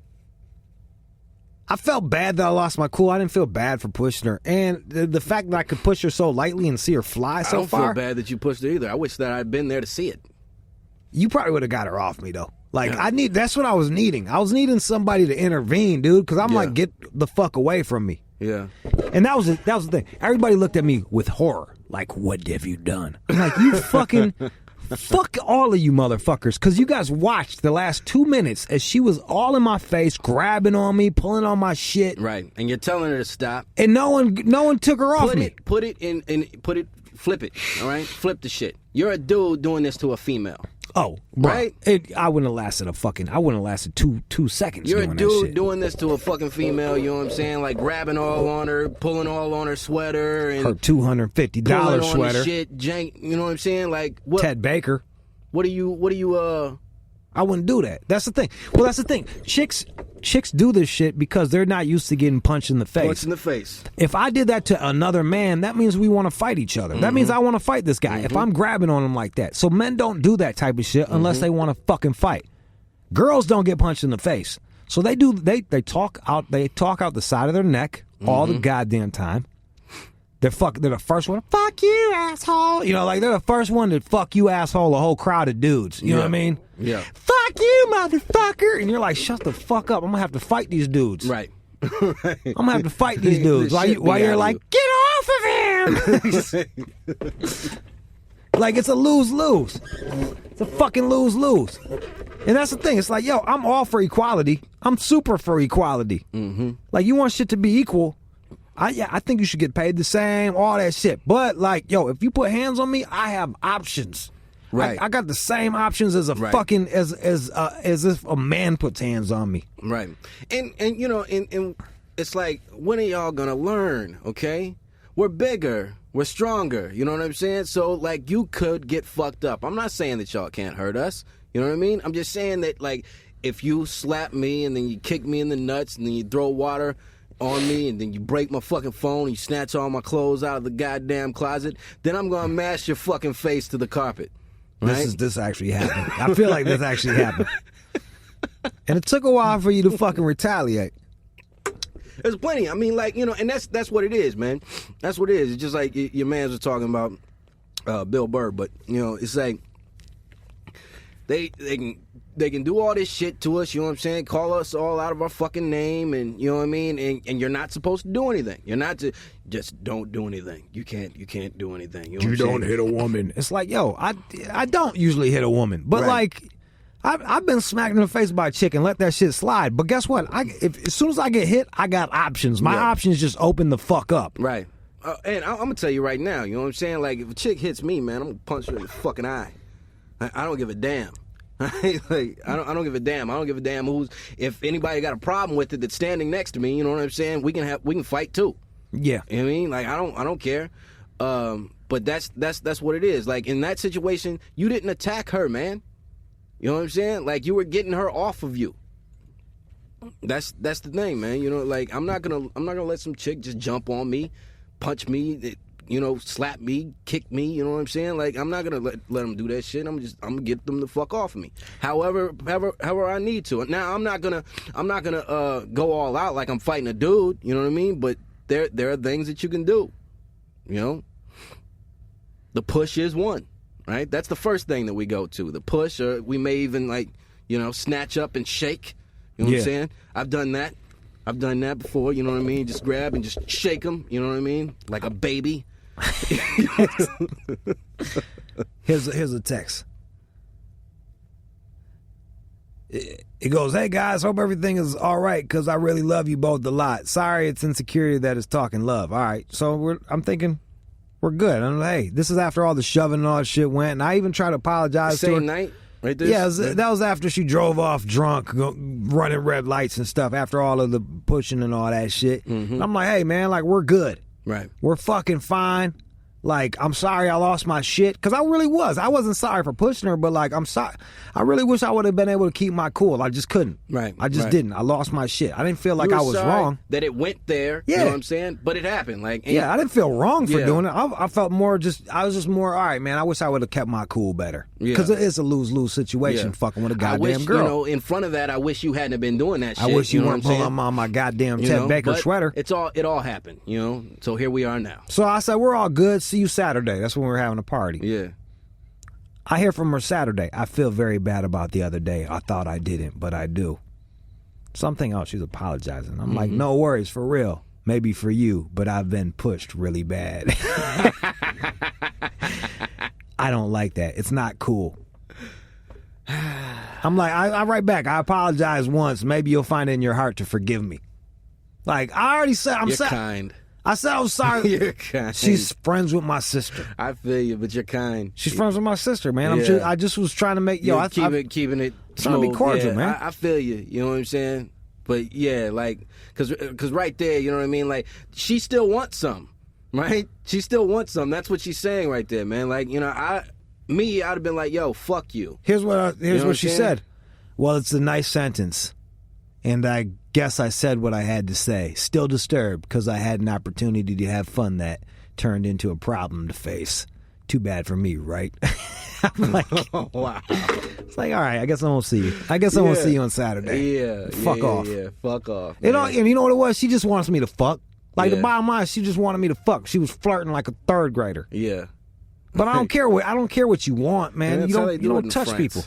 I felt bad that I lost my cool. I didn't feel bad for pushing her. And the fact that I could push her so lightly and see her fly so far. I don't feel bad that you pushed her either. I wish that I'd been there to see it. You probably would have got her off me, though. Like, that's what I was needing. I was needing somebody to intervene, dude, because I'm like, get the fuck away from me. Yeah. And that was the thing. Everybody looked at me with horror. Like, what have you done? I'm like, you fucking... Fuck all of you motherfuckers, because you guys watched the last 2 minutes as she was all in my face, grabbing on me, pulling on my shit. Right, and you're telling her to stop. And no one took her off me. Flip it, all right? Flip the shit. You're a dude doing this to a female. Oh, bro. Right? I wouldn't have lasted two seconds. You're doing a dude that shit. doing this to a fucking female, you know what I'm saying? Like grabbing all on her, pulling all on her sweater. And her $250 sweater. Shit, jank, you know what I'm saying? Like, what? Ted Baker. What do you, I wouldn't do that. That's the thing. Well, that's the thing. Chicks do this shit because they're not used to getting punched in the face. Punch in the face. If I did that to another man, that means we want to fight each other. That means I want to fight this guy. If I'm grabbing on him like that. So men don't do that type of shit unless they want to fucking fight. Girls don't get punched in the face. So they do. They talk out the side of their neck all the goddamn time. They're the first one. Fuck you, asshole. You know, like they're the first one to fuck you, asshole. A whole crowd of dudes. You know what I mean? Yeah. Fuck you, motherfucker. And you're like, shut the fuck up. I'm gonna have to fight these dudes. Right. I'm gonna have to fight these dudes. While you're like, get off of him. Like it's a lose-lose. It's a fucking lose-lose. And that's the thing. It's like, yo, I'm all for equality. I'm super for equality. Like you want shit to be equal. I think you should get paid the same, all that shit. But like, yo, if you put hands on me, I have options. Right. I got the same options as a fucking as if a man puts hands on me. Right. And you know, and it's like, when are y'all gonna learn? Okay, we're bigger, we're stronger. You know what I'm saying? So like, you could get fucked up. I'm not saying that y'all can't hurt us. You know what I mean? I'm just saying that like, if you slap me and then you kick me in the nuts and then you throw water on me and then you break my fucking phone, you snatch all my clothes out of the goddamn closet, then I'm gonna mash your fucking face to the carpet. Right? This actually happened. I feel like this actually happened. And it took a while for you to fucking retaliate. There's plenty. I mean, like, you know, and that's what it is, man. That's what it is. It's just like your mans was talking about Bill Burr, but you know, it's like they can do all this shit to us, you know what I'm saying? Call us all out of our fucking name, and you know what I mean? And you're not supposed to do anything. You're not to just don't do anything. You can't do anything. You know you don't hit a woman. It's like, yo, I don't usually hit a woman, but like I've been smacked in the face by a chick and let that shit slide. But guess what? As soon as I get hit, I got options. My options just open the fuck up. Right. And I'm gonna tell you right now, you know what I'm saying? Like, if a chick hits me, man, I'm gonna punch her in the fucking eye. I don't give a damn. Like, I don't give a damn. I don't give a damn if anybody got a problem with it that's standing next to me. You know what I'm saying? We can fight too. Yeah. You know what I mean? Like, I don't care. But that's what it is. Like, in that situation, you didn't attack her, man. You know what I'm saying? Like, you were getting her off of you. That's the thing, man. You know, like, I'm not gonna let some chick just jump on me, punch me, you know, slap me, kick me, you know what I'm saying? Like, I'm not gonna let them do that shit. I'm gonna get them the fuck off of me. However I need to. Now, I'm not gonna go all out like I'm fighting a dude, you know what I mean? But there are things that you can do. You know? The push is one, right? That's the first thing that we go to. The push, or we may even, like, you know, snatch up and shake. You know what I'm saying? I've done that before, you know what I mean? Just grab and just shake them, you know what I mean? Like a baby. Here's a text. It goes, hey guys, hope everything is all right because I really love you both a lot. Sorry it's insecurity that is talking love. All right, so I'm thinking we're good. I'm like, hey, this is after all the shoving and all that shit went, and I even tried to apologize to her. Same night? Right there? Yeah, that was after she drove off drunk, running red lights and stuff, after all of the pushing and all that shit. I'm like, hey man, like, we're good. Right. We're fucking fine. Like, I'm sorry I lost my shit. Because I really was. I wasn't sorry for pushing her, but like, I'm sorry. I really wish I would have been able to keep my cool. I just couldn't. Right. I just didn't. I lost my shit. I didn't feel like You I were was sorry wrong. that it went there. Yeah. You know what I'm saying? But it happened. Like, Yeah, I didn't feel wrong for Yeah. doing it. I felt more I was just more, all right, man, I wish I would have kept my cool better. Because it is a lose-lose situation fucking with a goddamn I wish, girl. You know, in front of that, I wish you hadn't have been doing that shit. I wish you know weren't what I'm pulling on my goddamn saying? Ted Baker but sweater. It all happened, you know? So here we are now. So I said, we're all good. See you Saturday. That's when we're having a party. Yeah. I hear from her Saturday. I feel very bad about the other day. I thought I didn't, but I do. Something else. She's apologizing. I'm like, no worries, for real. Maybe for you, but I've been pushed really bad. I don't like that. It's not cool. I'm like, I write back. I apologize once. Maybe you'll find it in your heart to forgive me. Like, I already said I'm sorry. You're kind. I said I'm sorry. You're kind. She's friends with my sister. I feel you, but you're kind. She's friends with my sister, man. Yeah. I just was trying to make keeping it trying to be smooth. cordial, Yeah, man. I feel you. You know what I'm saying? But yeah, like, cause right there, you know what I mean? Like, she still wants some, right? She still wants some. That's what she's saying right there, man. Like, you know, I'd have been like, yo, fuck you. Here's what she saying? said. Well, it's a nice sentence, and I guess I said what I had to say. Still disturbed because I had an opportunity to have fun that turned into a problem to face. Too bad for me, right? I'm like, wow. It's like, all right, I guess I won't see you. I guess I won't see you on Saturday. Yeah. Fuck off. Yeah, fuck off. And you know what it was? She just wants me to fuck. Like, the Yeah. bottom line, she just wanted me to fuck. She was flirting like a third grader. Yeah. But I don't care what you want, man. Yeah, You that's how don't they you do it don't in touch France. people.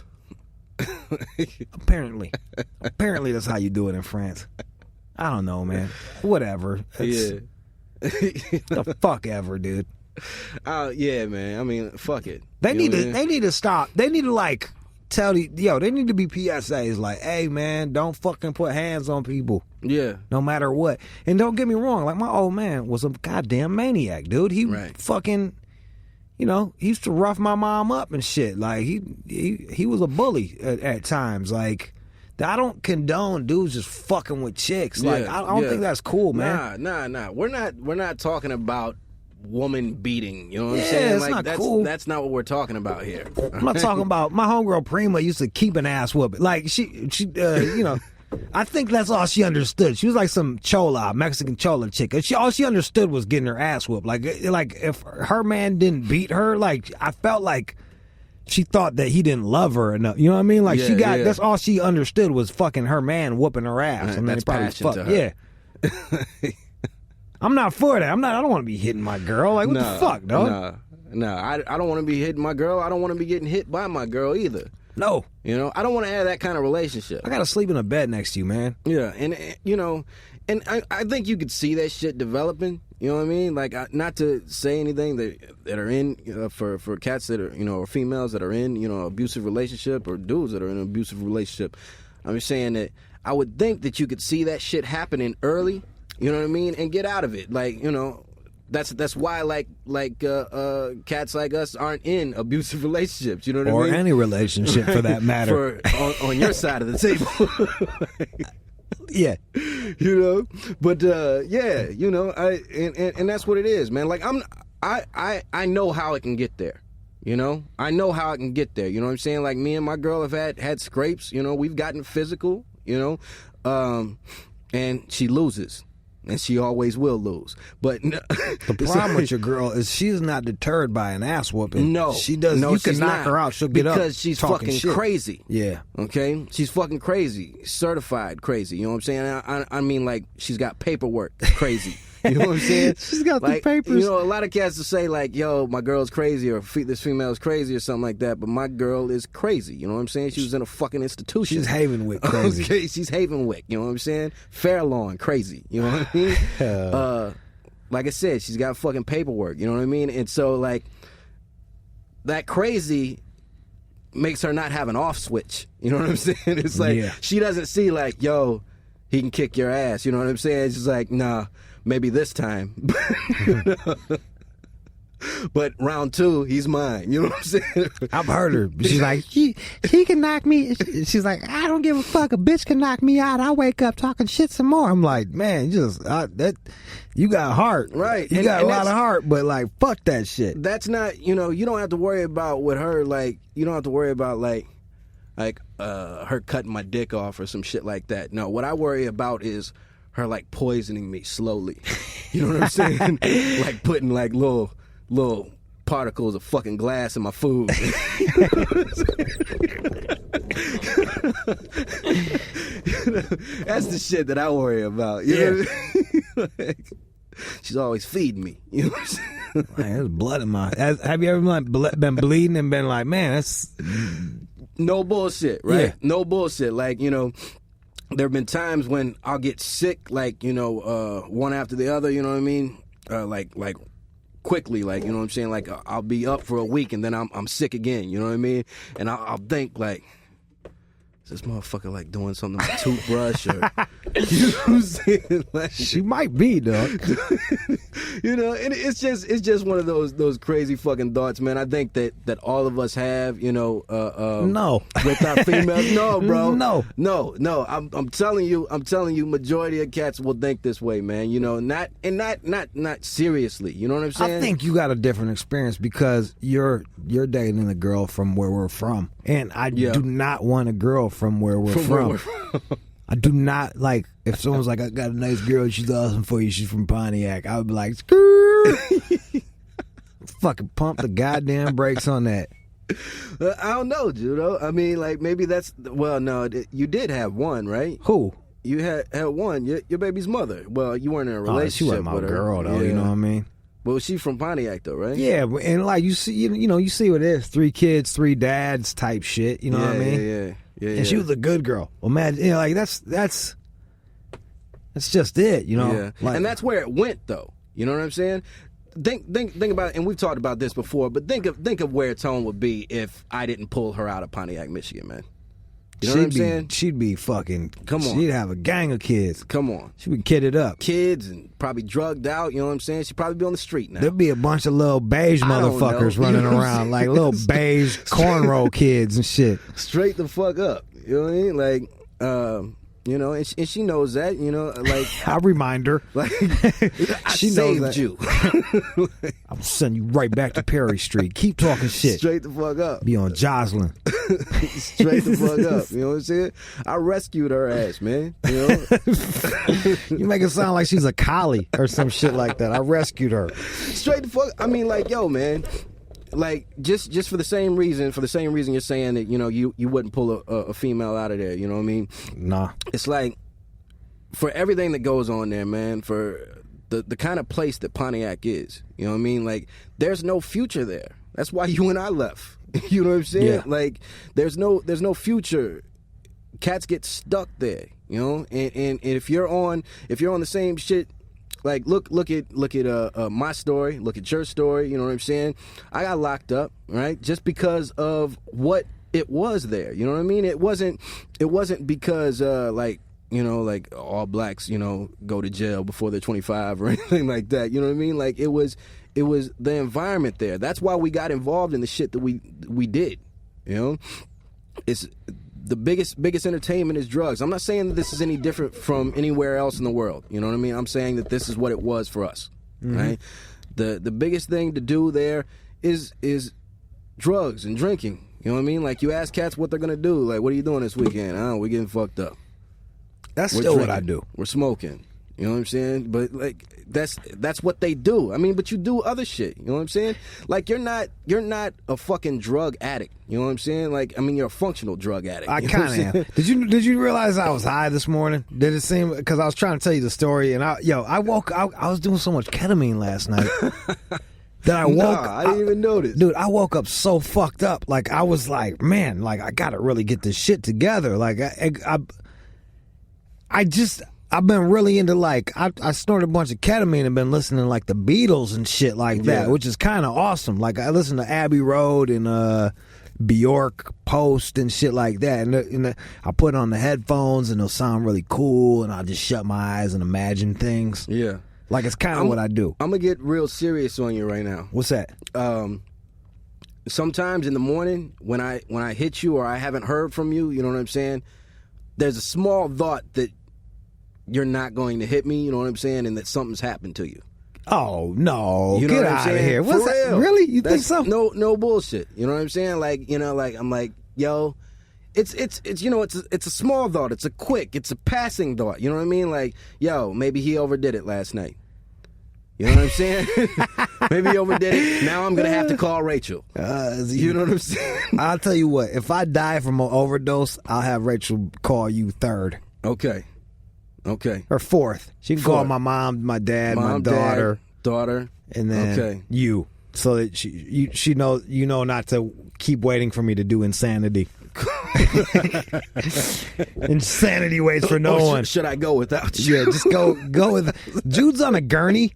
Apparently that's how you do it in France. I don't know, man. Whatever. Yeah. The fuck ever, dude. Yeah, man. I mean, fuck it. They You need know to what I mean? they need to stop. They need to like tell they need to be PSAs like, hey man, don't fucking put hands on people. Yeah. No matter what. And don't get me wrong, like my old man was a goddamn maniac, dude. He fucking he used to rough my mom up and shit. Like he was a bully at times. Like I don't condone dudes just fucking with chicks. Like I don't think that's cool, man. Nah. We're not talking about woman beating. You know what I'm Yeah, saying? it's Like not that's cool. that's not what we're talking about here. I'm not talking about my homegirl Prima used to keep an ass whooping. Like she I think that's all she understood. She was like some chola, Mexican chola chick. And all she understood was getting her ass whooped. Like if her man didn't beat her, like I felt like she thought that he didn't love her enough. You know what I mean? Like that's all she understood was fucking her man whooping her ass. And then That's they probably passion to fucked. her. Yeah. I'm not for that. I don't want to be hitting my girl. Like what the fuck, dog? No. I don't want to be hitting my girl. I don't want to be getting hit by my girl either. No. You know, I don't want to have that kind of relationship. I gotta sleep in a bed next to you, man. Yeah, and I think you could see that shit developing. You know what I mean? Like, not to say anything that are in for cats that are or females that are in abusive relationship or dudes that are in an abusive relationship. I'm just saying that I would think that you could see that shit happening early. You know what I mean? And get out of it. Like that's why like cats like us aren't in abusive relationships. You know what I mean? Or any relationship for that matter. on your side of the table. Yeah. But and that's what it is, man. Like I know how it can get there. I know how it can get there. You know what I'm saying? Like me and my girl have had scrapes. We've gotten physical. And she loses. And she always will lose. But the problem with your girl is she's not deterred by an ass whooping. No, she does. No, you can knock her out. She'll get up because she's fucking shit. crazy. Yeah. Okay. She's fucking crazy. Certified crazy. You know what I'm saying? I mean, like she's got paperwork. Crazy. You know what I'm saying? She's got like, the papers. A lot of cats will say like, "Yo, my girl's crazy," or "This female's crazy," or something like that. But my girl is crazy. You know what I'm saying? She was in a fucking institution. She's Havenwick crazy. Okay, she's Havenwick. You know what I'm saying? Fair lawn crazy. You know what I mean? Like I said, she's got fucking paperwork. You know what I mean? And so like that crazy makes her not have an off switch. You know what I'm saying? It's like she doesn't see like, yo, he can kick your ass. You know what I'm saying? She's like, nah. Maybe this time. But round 2, he's mine. You know what I'm saying? I've heard her. She's like, he can knock me. She's like, I don't give a fuck. A bitch can knock me out. I wake up talking shit some more. I'm like, man, you got heart. Right. You got a lot of heart, but like, fuck that shit. That's not, you don't have to worry about with her, like, you don't have to worry about her cutting my dick off or some shit like that. No, what I worry about is her like poisoning me slowly. You know what I'm saying? Like putting like little particles of fucking glass in my food. That's the shit that I worry about. You know what I mean? She's always feeding me. You know what I'm saying? Man, there's blood in my. Have you ever been bleeding and been like, man, that's no bullshit, right? Yeah. No bullshit. Like, there have been times when I'll get sick, like, one after the other. You know what I mean? Like quickly, like, you know what I'm saying? Like, I'll be up for a week and then I'm sick again. You know what I mean? And I'll think like, is this motherfucker like doing something with a toothbrush or you know what I'm saying? Like, she might be, though. And it's just one of those crazy fucking thoughts, man. I think that all of us have, no, with our females. No, bro. No. I'm telling you, majority of cats will think this way, man. Not seriously. You know what I'm saying? I think you got a different experience because you're dating a girl from where we're from, and I do not want a girl from where we're from. I do not like if someone's like, I got a nice girl, she's awesome for you, she's from Pontiac. I would be like, fucking pump the goddamn brakes on that. I don't know, Judo. I mean, like, maybe that's, well, no, you did have one, right? Who? You had one, your baby's mother. Well, you weren't in a relationship she wasn't my with her. girl, though, you know what I mean? Well, she's from Pontiac, though, right? Yeah, and like, you see, you see what it is, 3 kids, 3 dads type shit, you know what I mean? Yeah. And she was a good girl. Imagine, like, that's just it, Yeah. Like, and that's where it went, though. You know what I'm saying? Think about it, and we've talked about this before, but think of where Tone would be if I didn't pull her out of Pontiac, Michigan, man. You know what I'm saying? She'd be fucking. Come on. She'd have a gang of kids. Come on. She'd be kidded up. Kids and probably drugged out. You know what I'm saying? She'd probably be on the street now. There'd be a bunch of little beige motherfuckers running around, like little beige cornrow kids and shit. Straight the fuck up. You know what I mean? Like, and she knows that. Like I remind her. Like, she saved knows that. you. I'm gonna send you right back to Perry Street. Keep talking shit. Straight the fuck up. Be on Joslin. Straight the fuck up. You know what I'm saying? I rescued her ass, man. You make it sound like she's a collie or some shit like that. I rescued her. Straight the fuck. I mean, like, yo, man. Like, just for the same reason you're saying that, you wouldn't pull a female out of there, you know what I mean? Nah. It's like, for everything that goes on there, man, for the kind of place that Pontiac is, you know what I mean? Like, there's no future there. That's why you and I left. You know what I'm saying? Yeah. Like, there's no future. Cats get stuck there, and if you're on the same shit. Like, look at my story, look at your story, you know what I'm saying? I got locked up, right? Just because of what it was there, you know what I mean? It wasn't because like all blacks, go to jail before they're 25 or anything like that, you know what I mean? Like, it was the environment there. That's why we got involved in the shit that we did, It's the biggest entertainment is drugs. I'm not saying that this is any different from anywhere else in the world. You know what I mean? I'm saying that this is what it was for us. Right? The biggest thing to do there is drugs and drinking. You know what I mean? Like, you ask cats what they're gonna do. Like, what are you doing this weekend? We're getting fucked up. That's We're still drinking. what I do. We're smoking. You know what I'm saying? But, like, that's what they do. I mean, but you do other shit. You know what I'm saying? Like, you're not a fucking drug addict. You know what I'm saying? Like, I mean, you're a functional drug addict. I kind of am. Did you realize I was high this morning? Did it seem, because I was trying to tell you the story, and I was doing so much ketamine last night that I woke. I didn't even notice, dude. I woke up so fucked up. Like, I was like, man, like, I gotta really get this shit together. Like, I've been really into, like, I snorted a bunch of ketamine and been listening to, like, the Beatles and shit like that, which is kind of awesome. Like, I listen to Abbey Road and Bjork Post and shit like that, and I put on the headphones and it'll sound really cool, and I'll just shut my eyes and imagine things. Yeah. Like, it's kind of what I do. I'm gonna get real serious on you right now. What's that? Sometimes in the morning when I hit you or I haven't heard from you, you know what I'm saying? There's a small thought that you're not going to hit me, you know what I'm saying, and that something's happened to you. Oh no! You know Get what I'm out of saying? here! What's For that? real. Really? You think That's so? No bullshit. You know what I'm saying? Like, you know, like I'm like, yo, it's you know, it's a small thought. It's a passing thought. You know what I mean? Like, yo, maybe he overdid it last night. You know what I'm saying? Maybe he overdid it. Now I'm gonna have to call Rachel. You know what I'm saying? I'll tell you what. If I die from an overdose, I'll have Rachel call you third. Okay. Or fourth. She can call my mom, my dad, my daughter, and then you, so that she knows, you know, not to keep waiting for me to do insanity. Insanity waits for no one. Should I go without you? Yeah, just go with. Jude's on a gurney.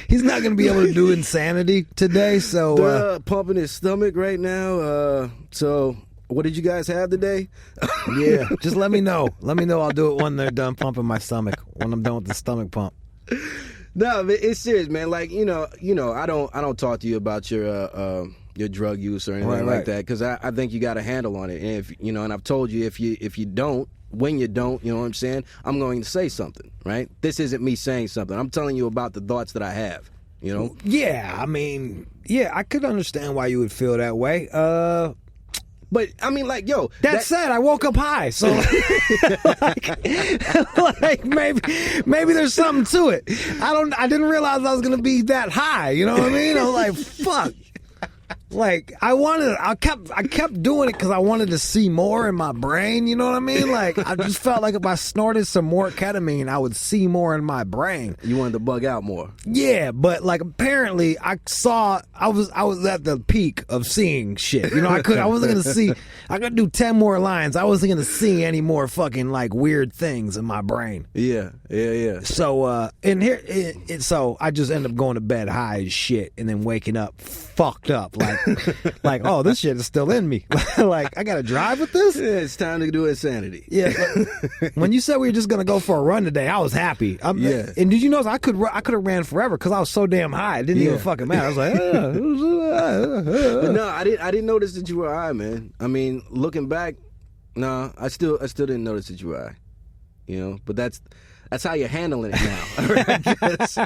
He's not going to be able to do insanity today, so pumping his stomach right now. So. What did you guys have today? Yeah, just let me know. Let me know. I'll do it when they're done pumping my stomach. When I'm done with the stomach pump. No, it's serious, man. Like, you know, I don't talk to you about your drug use or anything like that, because I think you got a handle on it. And if you know, and I've told you, if you don't, when you don't, you know what I'm saying, I'm going to say something, right? This isn't me saying something. I'm telling you about the thoughts that I have. You know? Yeah, I mean, I could understand why you would feel that way. But I mean, like, yo. That said, I woke up high, so like maybe there's something to it. I didn't realize I was gonna be that high. You know what I mean? I was like, fuck. Like, I kept doing it because I wanted to see more in my brain, you know what I mean? Like, I just felt like if I snorted some more ketamine, I would see more in my brain. You wanted to bug out more. Yeah, but like apparently I was at the peak of seeing shit. You know, I wasn't gonna see, I could do 10 more lines. I wasn't gonna see any more fucking like weird things in my brain. Yeah. So so I just ended up going to bed high as shit and then waking up fucked up. Like, oh, this shit is still in me. Like, I gotta drive with this? Yeah, it's time to do insanity. Yeah. When you said we were just gonna go for a run today, I was happy. Yeah. And did you notice I could have ran forever because I was so damn high. It didn't even fucking matter. I was like, But no, I didn't notice that you were high, man. I mean, looking back, no, I still didn't notice that you were high. You know, but that's how you're handling it now. I guess.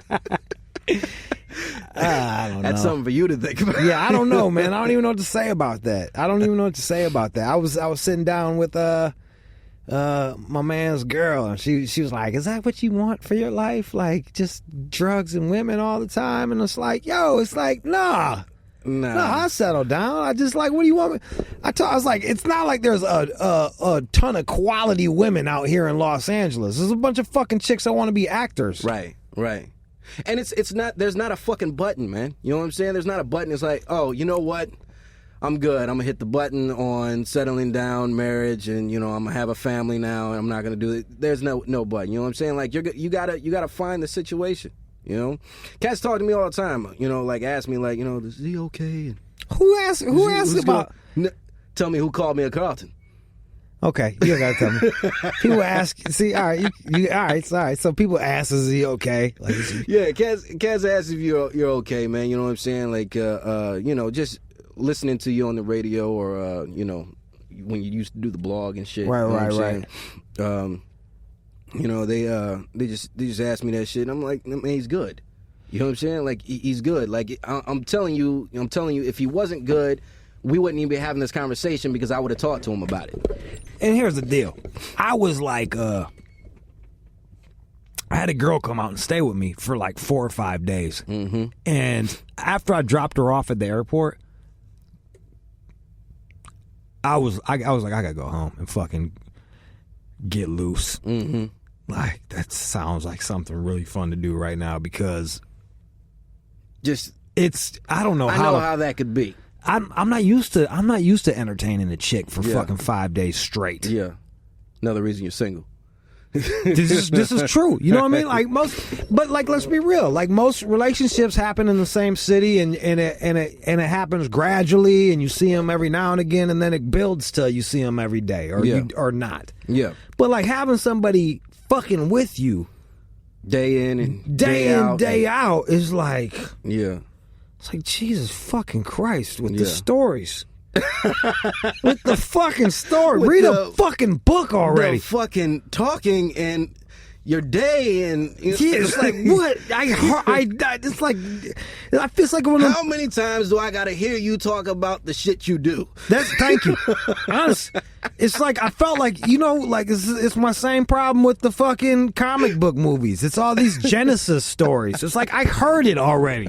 I don't know. That's something for you to think about. Yeah, I don't know, man. I don't even know what to say about that. I was sitting down with my man's girl, and she was like, "Is that what you want for your life? Like just drugs and women all the time?" And it's like, nah. No, I settled down. I just like, what do you want me? I was like, it's not like there's a ton of quality women out here in Los Angeles. There's a bunch of fucking chicks that want to be actors. Right. And it's not, there's not a fucking button, man. You know what I'm saying? There's not a button. It's like, oh, you know what? I'm good. I'm gonna hit the button on settling down, marriage, and you know, I'm gonna have a family now, and I'm not gonna do it. There's no button. You know what I'm saying? Like you gotta find the situation. You know, cats talk to me all the time. You know, like ask me, like, you know, is he okay? Who asked about? Tell me who called me a Carlton. Okay, you don't gotta tell me. People ask. See, all right, all right. So people ask, is he okay? Like, yeah, cats ask if you're okay, man. You know what I'm saying? Like, you know, just listening to you on the radio, or you know, when you used to do the blog and shit. Right. You know, they just asked me that shit, and I'm like, man, he's good. You know what I'm saying? Like, he's good. Like, I'm telling you, if he wasn't good, we wouldn't even be having this conversation because I would have talked to him about it. And here's the deal. I was like, I had a girl come out and stay with me for like 4 or 5 days. Mm-hmm. And after I dropped her off at the airport, I was like, I gotta go home and fucking get loose. Mm-hmm. Like, that sounds like something really fun to do right now because I don't know how that could be. I'm not used to entertaining a chick for fucking 5 days straight. Yeah. Another reason you're single. This is true. You know what I mean? Like but like, let's be real. Like, most relationships happen in the same city, and it happens gradually, and you see them every now and again, and then it builds till you see them every day, or not. Yeah. But like, having somebody fucking with you Day in and day out. Day out is like, yeah. It's like Jesus fucking Christ with the stories. With the fucking story. Read a fucking book already. The fucking talking and your day and it's like what it's like I feel like one of how many times do I gotta hear you talk about the shit you do? Thank you. Honest, it's like I felt like like it's my same problem with the fucking comic book movies. It's all these Genesis stories. It's like I heard it already.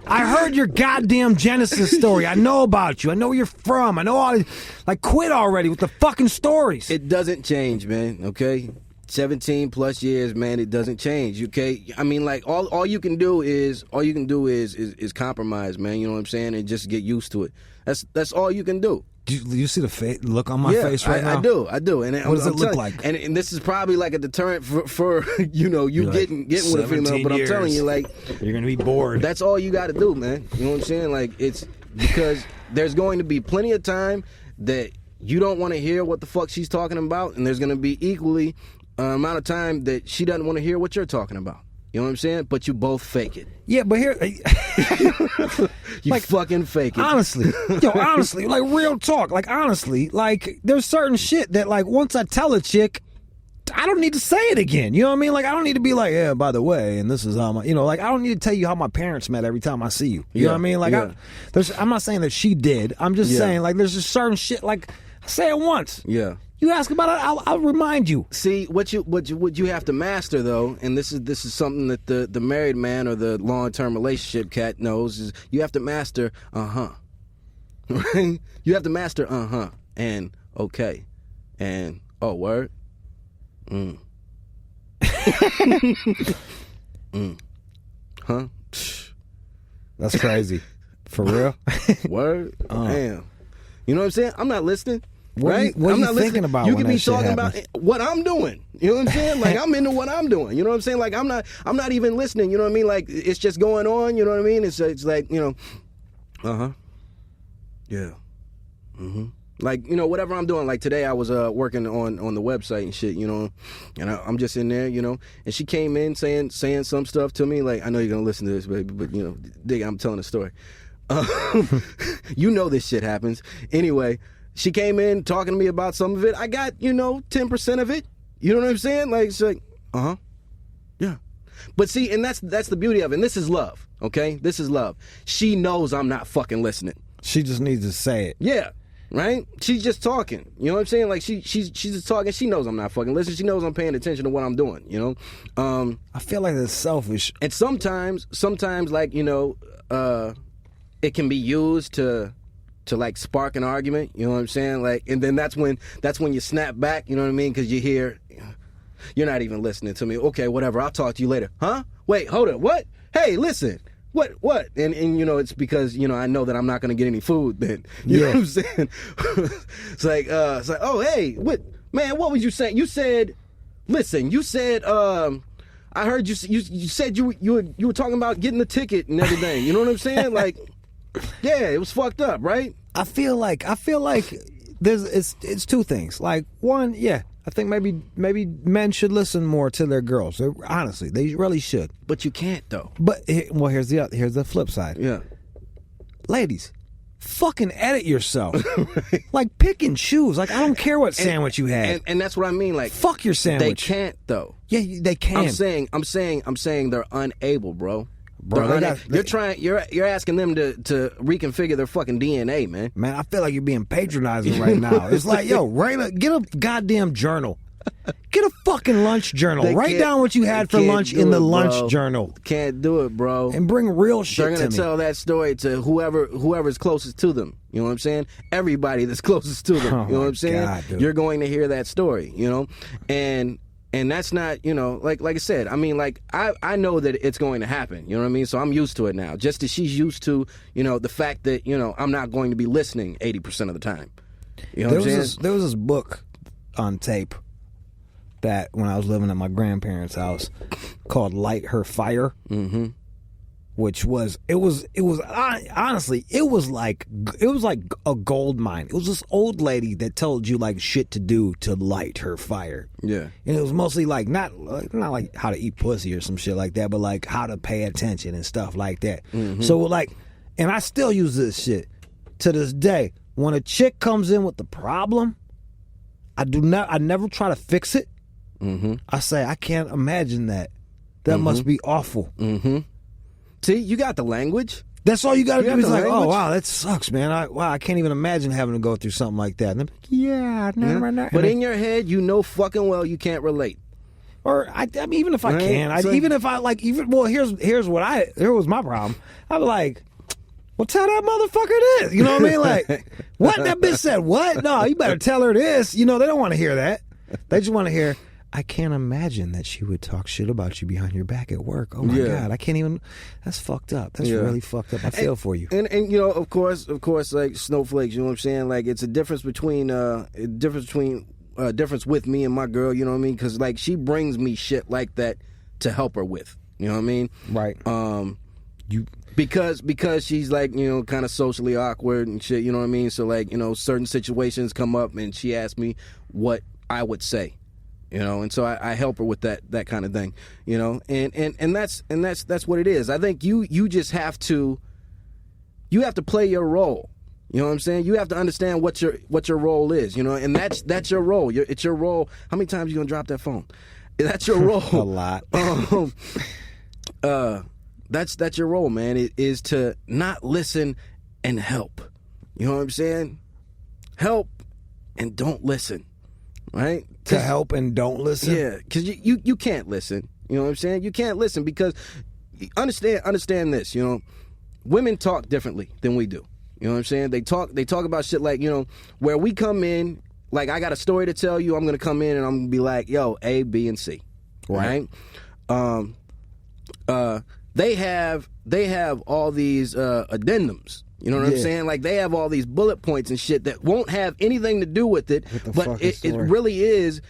I heard your goddamn Genesis story. I know about you. I know where you're from. I know all. Like quit already with the fucking stories. It doesn't change, man. Okay. 17 plus years, man, it doesn't change. Okay, I mean, like all you can do is compromise, man. You know what I'm saying, and just get used to it. That's all you can do. Do you see the look on my face right now? I do. And what does it look like? And this is probably like a deterrent for you getting with a female. But I'm telling you, like, you're gonna be bored. That's all you got to do, man. You know what I'm saying? Like, it's because there's going to be plenty of time that you don't want to hear what the fuck she's talking about, and there's going to be equally amount of time that she doesn't want to hear what you're talking about. You know what I'm saying? But you both fake it. Yeah, but here you like, fucking fake it. Honestly, like real talk. Like honestly, like there's certain shit that like once I tell a chick, I don't need to say it again. You know what I mean? Like I don't need to be like, yeah, by the way, and this is how my, like I don't need to tell you how my parents met every time I see you. You know what I mean? Like I'm not saying that she did. I'm just saying like there's just certain shit like I say it once. Yeah. You ask about it, I'll remind you. See what you have to master though, and this is something that the married man or the long-term relationship cat knows is you have to master right? You have to master and okay and oh word huh. That's crazy. For real. Word. Damn. You know what I'm saying? I'm not listening. Right? What I'm are not you thinking about? You when can be that shit talking happens? about what I'm doing. You know what I'm saying? Like I'm into what I'm doing. You know what I'm saying? Like I'm not even listening. You know what I mean? Like it's just going on. You know what I mean? It's like yeah. Like whatever I'm doing. Like today I was working on the website and shit. And I'm just in there. And she came in saying some stuff to me. Like I know you're gonna listen to this, baby, but dig, I'm telling a story. This shit happens anyway. She came in talking to me about some of it. I got, 10% of it. You know what I'm saying? Like, it's like, yeah. But see, and that's the beauty of it. And this is love, okay? This is love. She knows I'm not fucking listening. She just needs to say it. Yeah, right? She's just talking. You know what I'm saying? Like, she's just talking. She knows I'm not fucking listening. She knows I'm paying attention to what I'm doing, I feel like that's selfish. And sometimes, like, it can be used to like spark an argument, you know what I'm saying? Like, and then that's when you snap back, you know what I mean? Because you hear, you're not even listening to me. Okay, whatever. I'll talk to you later. Huh? Wait, hold up. What? Hey, listen. What? And it's because I know that I'm not gonna get any food then. You know what I'm saying? It's like oh hey, what man? What was you saying? You said, listen. You said I heard you said you were talking about getting the ticket and everything. You know what I'm saying? Like. Yeah, it was fucked up, right? I feel like it's two things. Like one, I think maybe men should listen more to their girls. Honestly, they really should. But you can't though. But here's the flip side. Yeah, ladies, fucking edit yourself. Right. Like pick and choose. Like I don't care what sandwich you had. And that's what I mean. Like fuck your sandwich. They can't though. Yeah, they can. I'm saying they're unable, bro. Bro, you're asking them to reconfigure their fucking DNA, man. Man, I feel like you're being patronizing right now. It's like, yo, get a goddamn journal. Get a fucking lunch journal. Write down what you had for lunch in the lunch journal. Can't do it, bro. And bring real shit to me. They're gonna tell that story to whoever's closest to them. You know what I'm saying? Everybody that's closest to them. You know what I'm saying? God, you're going to hear that story. And that's not, like I said, I mean, like, I know that it's going to happen, you know what I mean? So I'm used to it now. Just as she's used to, the fact that, I'm not going to be listening 80% of the time. You know what I'm saying? There was this book on tape that when I was living at my grandparents' house called Light Her Fire. Mm-hmm. which was honestly it was like a gold mine. It was this old lady that told you like shit to do to light her fire. Yeah, and it was mostly like not like how to eat pussy or some shit like that, but like how to pay attention and stuff like that. Mm-hmm. So like, and I still use this shit to this day. When a chick comes in with the problem, I never try to fix it. Mm-hmm. I say I can't imagine that. That mm-hmm. must be awful. Mm-hmm. See, you got the language. That's all you got to do. Is like, language. Oh wow, that sucks, man. I can't even imagine having to go through something like that. And I'm like, yeah, nah. But in your head, you know fucking well you can't relate. Or I mean, even if I can, here's was my problem. I'd be like, well, tell that motherfucker this. You know what I mean? Like, what that bitch said? What? No, you better tell her this. You know, they don't want to hear that. They just want to hear. I can't imagine that she would talk shit about you behind your back at work. Oh my God, I can't even. That's fucked up. That's really fucked up. I feel for you. And you know, of course, like snowflakes. You know what I'm saying? Like it's a difference between difference with me and my girl. You know what I mean? Because like she brings me shit like that to help her with. You know what I mean? Right. Because she's like, you know, kind of socially awkward and shit. You know what I mean? So like, you know, certain situations come up and she asks me what I would say. You know, and so I help her with that kind of thing, you know, and that's what it is. I think you just have to play your role. You know what I'm saying? You have to understand what your role is, you know, and that's your role. It's your role. How many times are you gonna drop that phone? That's your role. A lot. That's your role, man. It is to not listen and help. You know what I'm saying? Help and don't listen. Right? To help and don't listen? Yeah, because you can't listen. You know what I'm saying? You can't listen because, understand this, you know, women talk differently than we do. You know what I'm saying? They talk about shit like, you know, where we come in, like I got a story to tell you, I'm going to come in and I'm going to be like, yo, A, B, and C. Right? They have all these addendums. You know what I'm saying? Like they have all these bullet points and shit that won't have anything to do with it, but it really is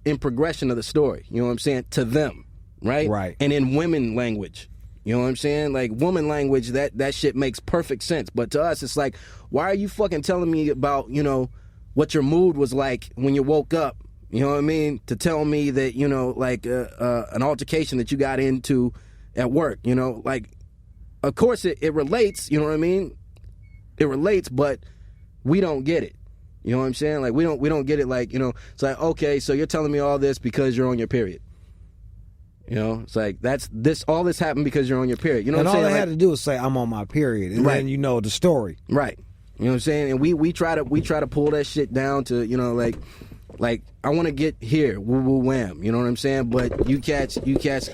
in progression of the story. You know what I'm saying? To them, right? Right. And in women language. You know what I'm saying? Like woman language, that shit makes perfect sense. But to us, it's like, why are you fucking telling me about, you know, what your mood was like when you woke up? You know what I mean? To tell me that, you know, like an altercation that you got into at work, you know, like. Of course, it relates, you know what I mean? It relates, but we don't get it. You know what I'm saying? Like, we don't get it like, you know, it's like, okay, so you're telling me all this because you're on your period. You know, it's like, all this happened because you're on your period. You know what I'm saying? And all they had to do was say, I'm on my period, and then you know the story. Right. You know what I'm saying? And we try to pull that shit down to, you know, like I want to get here, woo woo wham. You know what I'm saying? But you cats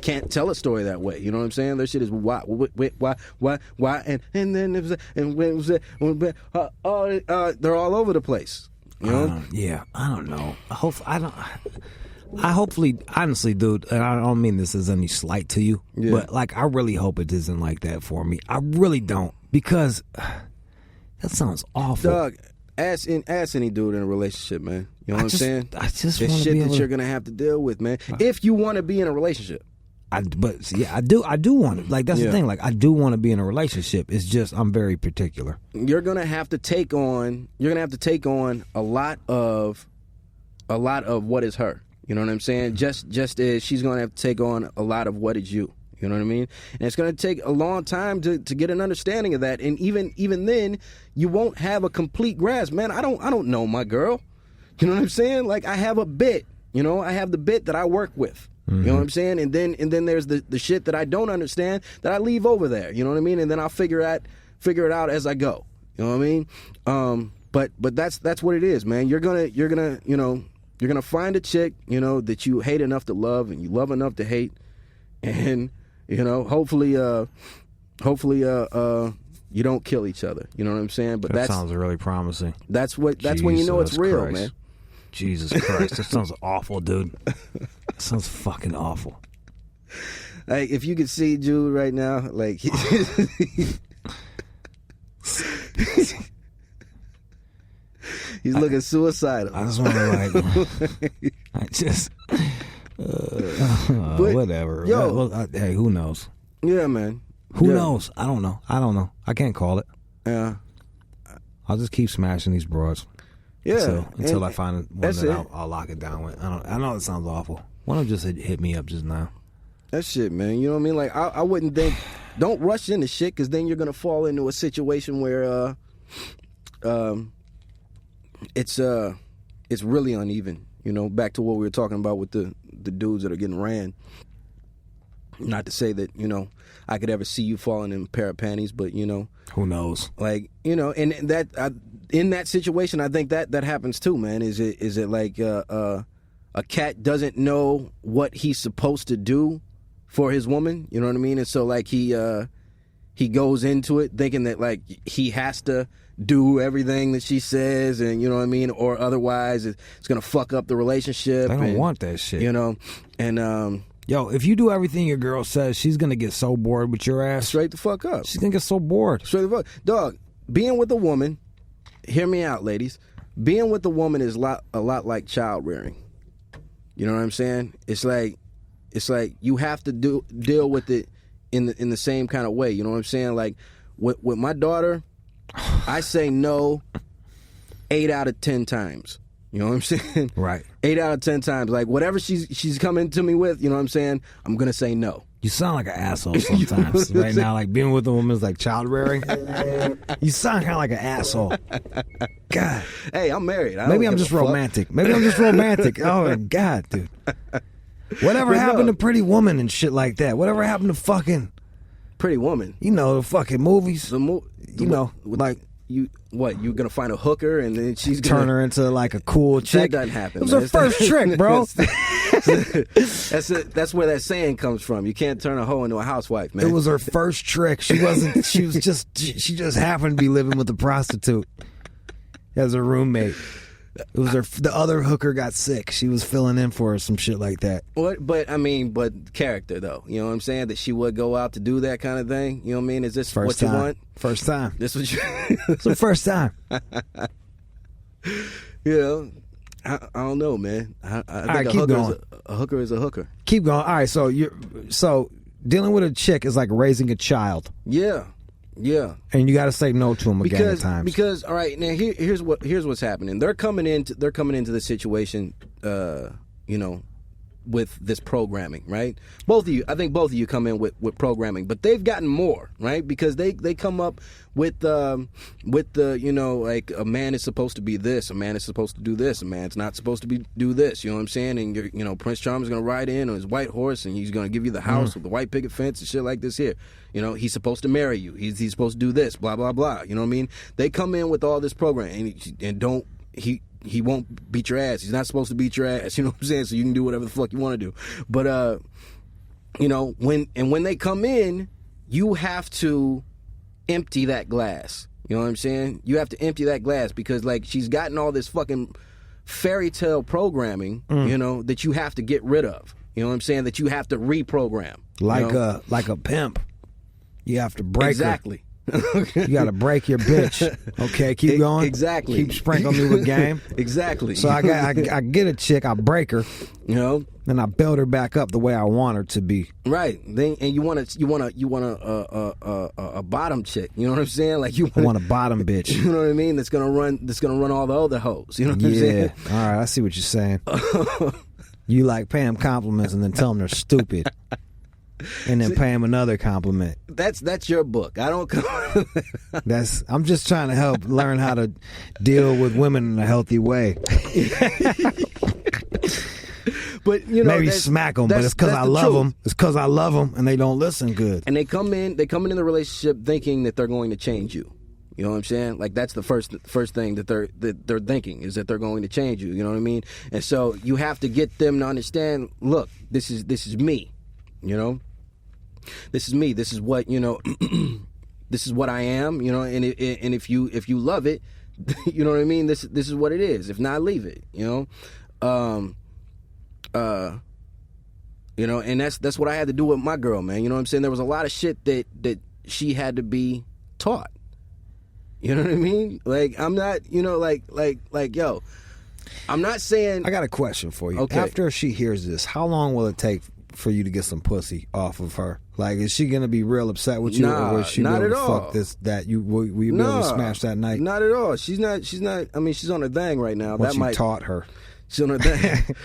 can't tell a story that way. You know what I'm saying? Their shit is why, and then it was and when it was they're all over the place. You know? I don't know. I hopefully, honestly, dude, and I don't mean this as any slight to you, but like I really hope it isn't like that for me. I really don't, because that sounds awful. Dog, ask any dude in a relationship, man. You know what I'm saying? I just want to be able that you're gonna have to deal with, man. If you want to be in a relationship. I do want to. Like that's the thing. Like I do want to be in a relationship. It's just I'm very particular. You're gonna have to take on. A lot of what is her. You know what I'm saying? Just as she's gonna have to take on a lot of what is you. You know what I mean? And it's going to take a long time to get an understanding of that. And even then, you won't have a complete grasp. Man, I don't know my girl. You know what I'm saying? Like, I have a bit. You know, I have the bit that I work with. Mm-hmm. You know what I'm saying? And then there's the shit that I don't understand that I leave over there. You know what I mean? And then I'll figure it out as I go. You know what I mean? But that's what it is, man. You're gonna find a chick, you know, that you hate enough to love and you love enough to hate, and you know, hopefully, you don't kill each other. You know what I'm saying? But that sounds really promising. That's when you know it's real, Christ. Man. Jesus Christ, that sounds awful, dude. That sounds fucking awful. Like if you could see Jude right now, like he's looking suicidal. I just want to whatever. Yo, hey, who knows? Yeah, man. Who knows? I don't know. I can't call it. Yeah. I'll just keep smashing these broads. Yeah. Until I find one that I'll lock it down with. I know it sounds awful. One of them just hit me up just now. That shit, man. You know what I mean? Like, I wouldn't think... Don't rush into shit, because then you're going to fall into a situation where it's really uneven. You know, back to what we were talking about with the dudes that are getting ran. Not to say that, you know, I could ever see you falling in a pair of panties, but, you know... Who knows? Like, you know, and in that situation, I think that happens too, man. Is it like a cat doesn't know what he's supposed to do for his woman? You know what I mean? And so, like, he goes into it thinking that, like, he has to do everything that she says, and you know what I mean, or otherwise it's gonna fuck up the relationship. I don't want that shit, you know. And yo, if you do everything your girl says, she's gonna get so bored with your ass. Straight the fuck up. She's gonna get so bored. Straight the fuck, dog. Being with a woman, hear me out, ladies. Being with a woman is a lot like child rearing. You know what I'm saying? It's like you have to deal with it in the same kind of way. You know what I'm saying? Like with my daughter, I say no 8 out of 10 times. You know what I'm saying? Right. 8 out of 10 times. Like whatever she's coming to me with, you know what I'm saying? I'm gonna say no. You sound like an asshole sometimes. Right now, like being with a woman is like child rearing. You sound kind of like an asshole. God. Hey, I'm married. Maybe I'm just romantic. Maybe I'm just romantic. Oh my God, dude. Whatever happened to Pretty Woman and shit like that? Whatever happened to fucking Pretty Woman? You know, the fucking movies. You know, like you gonna find a hooker and then she's gonna turn her into like a cool chick? That doesn't happen. It was her first trick, bro. That's where that saying comes from. You can't turn a hoe into a housewife, man. It was her first trick. She just happened to be living with a prostitute as a roommate. It was the other hooker got sick. She was filling in for her, some shit like that. But character though. You know what I'm saying? That she would go out to do that kind of thing. You know what I mean? Is this first what time. You want? First time. This what you? It's the first time. You know, I don't know, man. I think a hooker is a hooker. Keep going. All right, so dealing with a chick is like raising a child. Yeah. Yeah, and you got to say no to them again at times. Because all right, now here's what's happening. They're coming into the situation, you know, with this programming, right? I think both of you come in with programming, but they've gotten more, right? Because they come up with the you know, like a man is supposed to be this, a man is supposed to do this, a man's not supposed to do this. You know what I'm saying? And you know, Prince Charming's gonna ride in on his white horse, and he's gonna give you the house with the white picket fence and shit like this here. You know, he's supposed to marry you. He's supposed to do this, blah blah blah. You know what I mean? They come in with all this program, and he won't beat your ass. He's not supposed to beat your ass. You know what I'm saying? So you can do whatever the fuck you want to do. But you know, when they come in, you have to empty that glass. You know what I'm saying? You have to empty that glass because like she's gotten all this fucking fairy tale programming, you know, that you have to get rid of. You know what I'm saying? That you have to reprogram. Like a pimp. You have to break her. You got to break your bitch. Okay, keep going. Exactly. Keep sprinkling me with game. Exactly. So I get a chick, I break her, you know, and I build her back up the way I want her to be. Right. Then and you want a bottom chick. You know what I'm saying? Like I want a bottom bitch. You know what I mean? That's gonna run all the other hoes. You know what I'm saying? Yeah. All right. I see what you're saying. You like pay them compliments and then tell them they're stupid. And then pay him another compliment. That's your book. I don't. I'm just trying to help learn how to deal with women in a healthy way. But you know, maybe smack them, but it's because I love them. It's because I love them, and they don't listen good. And they come in the relationship thinking that they're going to change you. You know what I'm saying? Like that's the first thing that they're thinking is that they're going to change you. You know what I mean? And so you have to get them to understand. Look, this is me. You know, this is me. This is what, you know, this is what I am, you know, and if you love it, you know what I mean? This is what it is. If not, leave it, you know? You know, and that's what I had to do with my girl, man. You know what I'm saying? There was a lot of shit that she had to be taught. You know what I mean? Like, I'm not, you know, like, yo, I'm not saying... I got a question for you. Okay. After she hears this, how long will it take for you to get some pussy off of her? Like, is she gonna be real upset with you, Nah, or is she not be able at to all. fuck this? That you will you be able to smash that night? Not at all. She's not. I mean, she's on her thing right now. What that you might taught her. she's on her thing.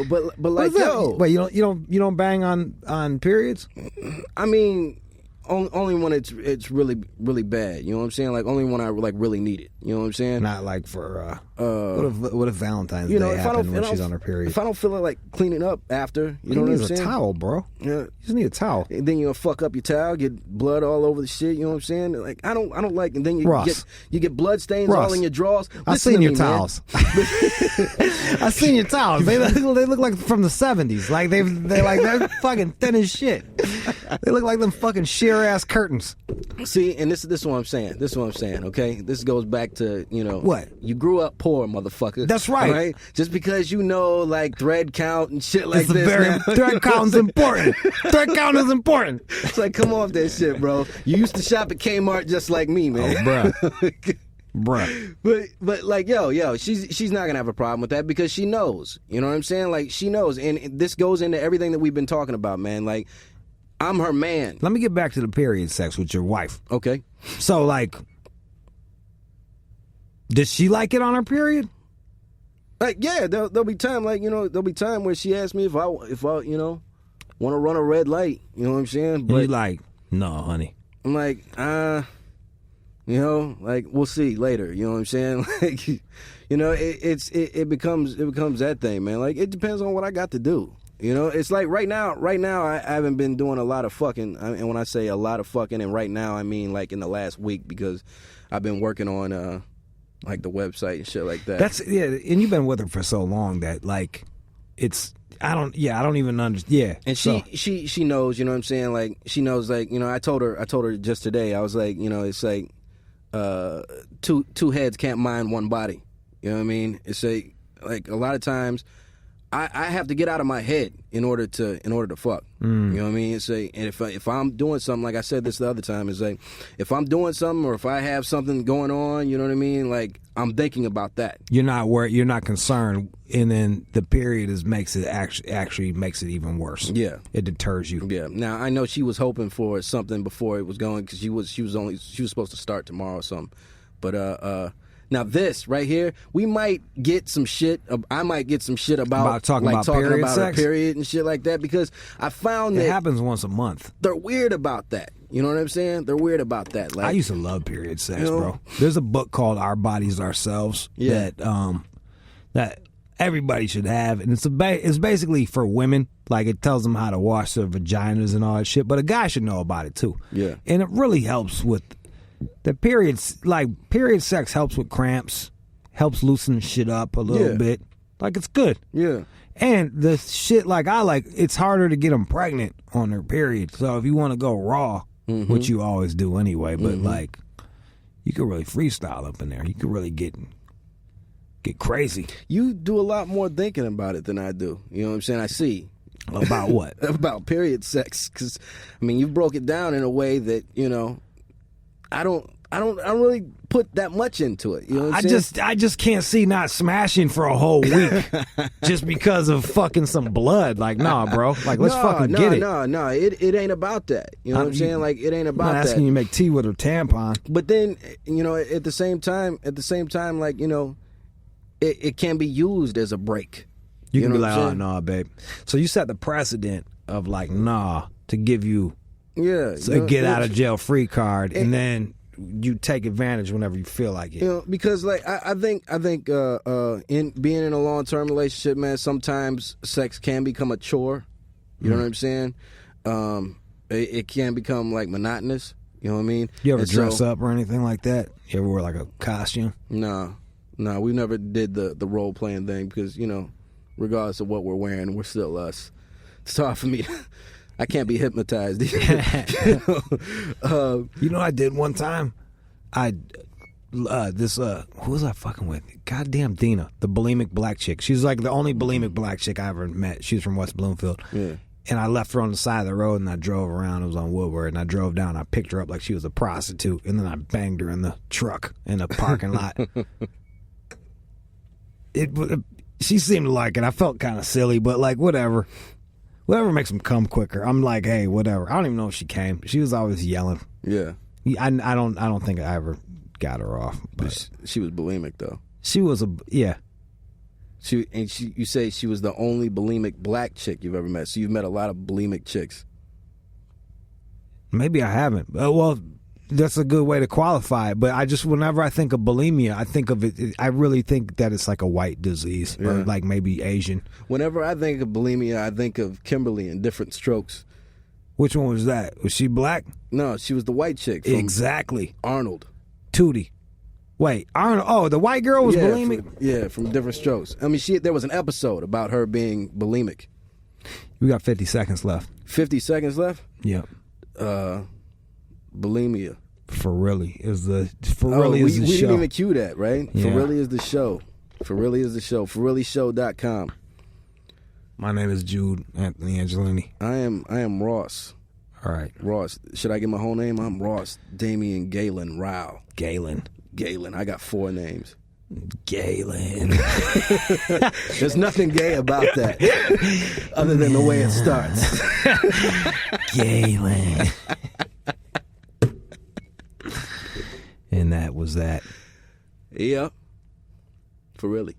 But like, yo, But you don't bang on periods. I mean, only when it's really really bad. You know what I'm saying? Like only when I like really need it. You know what I'm saying? Not like for what if Valentine's Day if happened when she's on her period? If I don't feel like cleaning up after, you know what I'm saying? A towel, bro. Yeah. You just need a towel. And then you'll fuck up your towel, get blood all over the shit. You know what I'm saying? Like I don't like. And then you get blood stains all in your drawers. I seen your towels. I seen your towels. They look like from the 70s. Like they're fucking thin as shit. They look like them fucking sheer ass curtains. See, and this is what I'm saying. This is what I'm saying. Okay, this goes back to what you grew up poor, motherfucker. That's right. Right? Just because you know like thread count and shit like this. Thread count is important. Thread count is important. It's like, come off that shit, bro. You used to shop at Kmart just like me, man. Oh, bruh. But like, yo, she's not gonna have a problem with that because she knows. You know what I'm saying? Like she knows, and this goes into everything that we've been talking about, man. Like, I'm her man. Let me get back to the period sex with your wife. Okay. So like, does she like it on her period? Like, yeah, there'll be time, like, there'll be time where she asks me if I want to run a red light. You know what I'm saying? But you like, no, honey. I'm like, like we'll see later. You know what I'm saying? Like, it becomes that thing, man. Like, it depends on what I got to do. It's like right now I haven't been doing a lot of fucking, and when I say a lot of fucking, and right now I mean like in the last week because I've been working on like the website and shit like that. And you've been with her for so long that like I don't even understand. Yeah. And she knows, you know what I'm saying? Like she knows, like, I told her just today, I was like, it's like two heads can't mind one body. You know what I mean? It's like a lot of times I have to get out of my head in order to fuck. You know what I mean? It's like, and if I'm doing something, like I said this the other time, it's like if I'm doing something or if I have something going on, you know what I mean? Like I'm thinking about that. You're not worried. You're not concerned, and then the period makes it actually makes it even worse. Yeah, it deters you. Yeah. Now I know she was hoping for something before it was going because she was supposed to start tomorrow or something, but now this right here, we might get some shit. I might get some shit about talking about period sex? A period and shit like that because I found that it happens once a month. They're weird about that. You know what I'm saying? They're weird about that. Like, I used to love period sex, bro. There's a book called Our Bodies Ourselves that everybody should have, and it's basically for women. Like it tells them how to wash their vaginas and all that shit, but a guy should know about it too. Yeah, and it really helps with. The periods, like period sex helps with cramps, helps loosen shit up a little bit. Like it's good. Yeah. And the shit like it's harder to get them pregnant on their period. So if you want to go raw, which you always do anyway, but like you could really freestyle up in there. You could really get crazy. You do a lot more thinking about it than I do. You know what I'm saying? I see. About what? About period sex. Because, I mean, you broke it down in a way that, I don't really put that much into it. You know what I'm saying? I just can't see not smashing for a whole week just because of fucking some blood. Like, nah, bro. Like, let's fucking get it. No. It ain't about that. You know what I'm saying? Like, it ain't about that. I'm not asking you to make tea with her tampon. But then, at the same time, like, it can be used as a break. You can be like, oh, nah, babe. So you set the precedent of like, nah, to give you get out of jail free card, and then you take advantage whenever you feel like it. Because like I think in being in a long-term relationship, man, sometimes sex can become a chore. You know what I'm saying? It can become like monotonous. You know what I mean? You ever dress up or anything like that? You ever wear like a costume? No, we never did the role playing thing because regardless of what we're wearing, we're still us. It's hard for me. I can't be hypnotized. You know what I did one time? Who was I fucking with? Goddamn Dina, the bulimic black chick. She's like the only bulimic black chick I ever met. She's from West Bloomfield. Yeah. And I left her on the side of the road and I drove around. It was on Woodward, and I drove down. I picked her up like she was a prostitute, and then I banged her in the truck in the parking lot. She seemed to like it. I felt kind of silly, but like whatever. Whatever makes them come quicker. I'm like, hey, whatever. I don't even know if she came. She was always yelling. Yeah. I don't think I ever got her off. But she was bulimic though. She was yeah. You say she was the only bulimic black chick you've ever met. So you've met a lot of bulimic chicks. Maybe I haven't. Well, that's a good way to qualify it. But whenever I think of bulimia, I think of it. I really think that it's like a white disease or like maybe Asian. Whenever I think of bulimia, I think of Kimberly in Different Strokes. Which one was that? Was she black? No, she was the white chick. From Exactly. Arnold. Tootie. Wait, Arnold. Oh, the white girl was bulimic? From Different Strokes. I mean, there was an episode about her being bulimic. We got 50 seconds left. 50 seconds left? Yep. Bulimia. Foreally is the show. We didn't even cue that, right? Yeah. Foreally is the show. Foreally is the show. ForeallyShow.com. My name is Jude Anthony Angelini. I am Ross. All right. Ross. Should I get my whole name? I'm Ross Damian Galen Rao. Galen. I got 4 names. Galen. There's nothing gay about that other than the way it starts. Galen. And that was that. Yep. For really.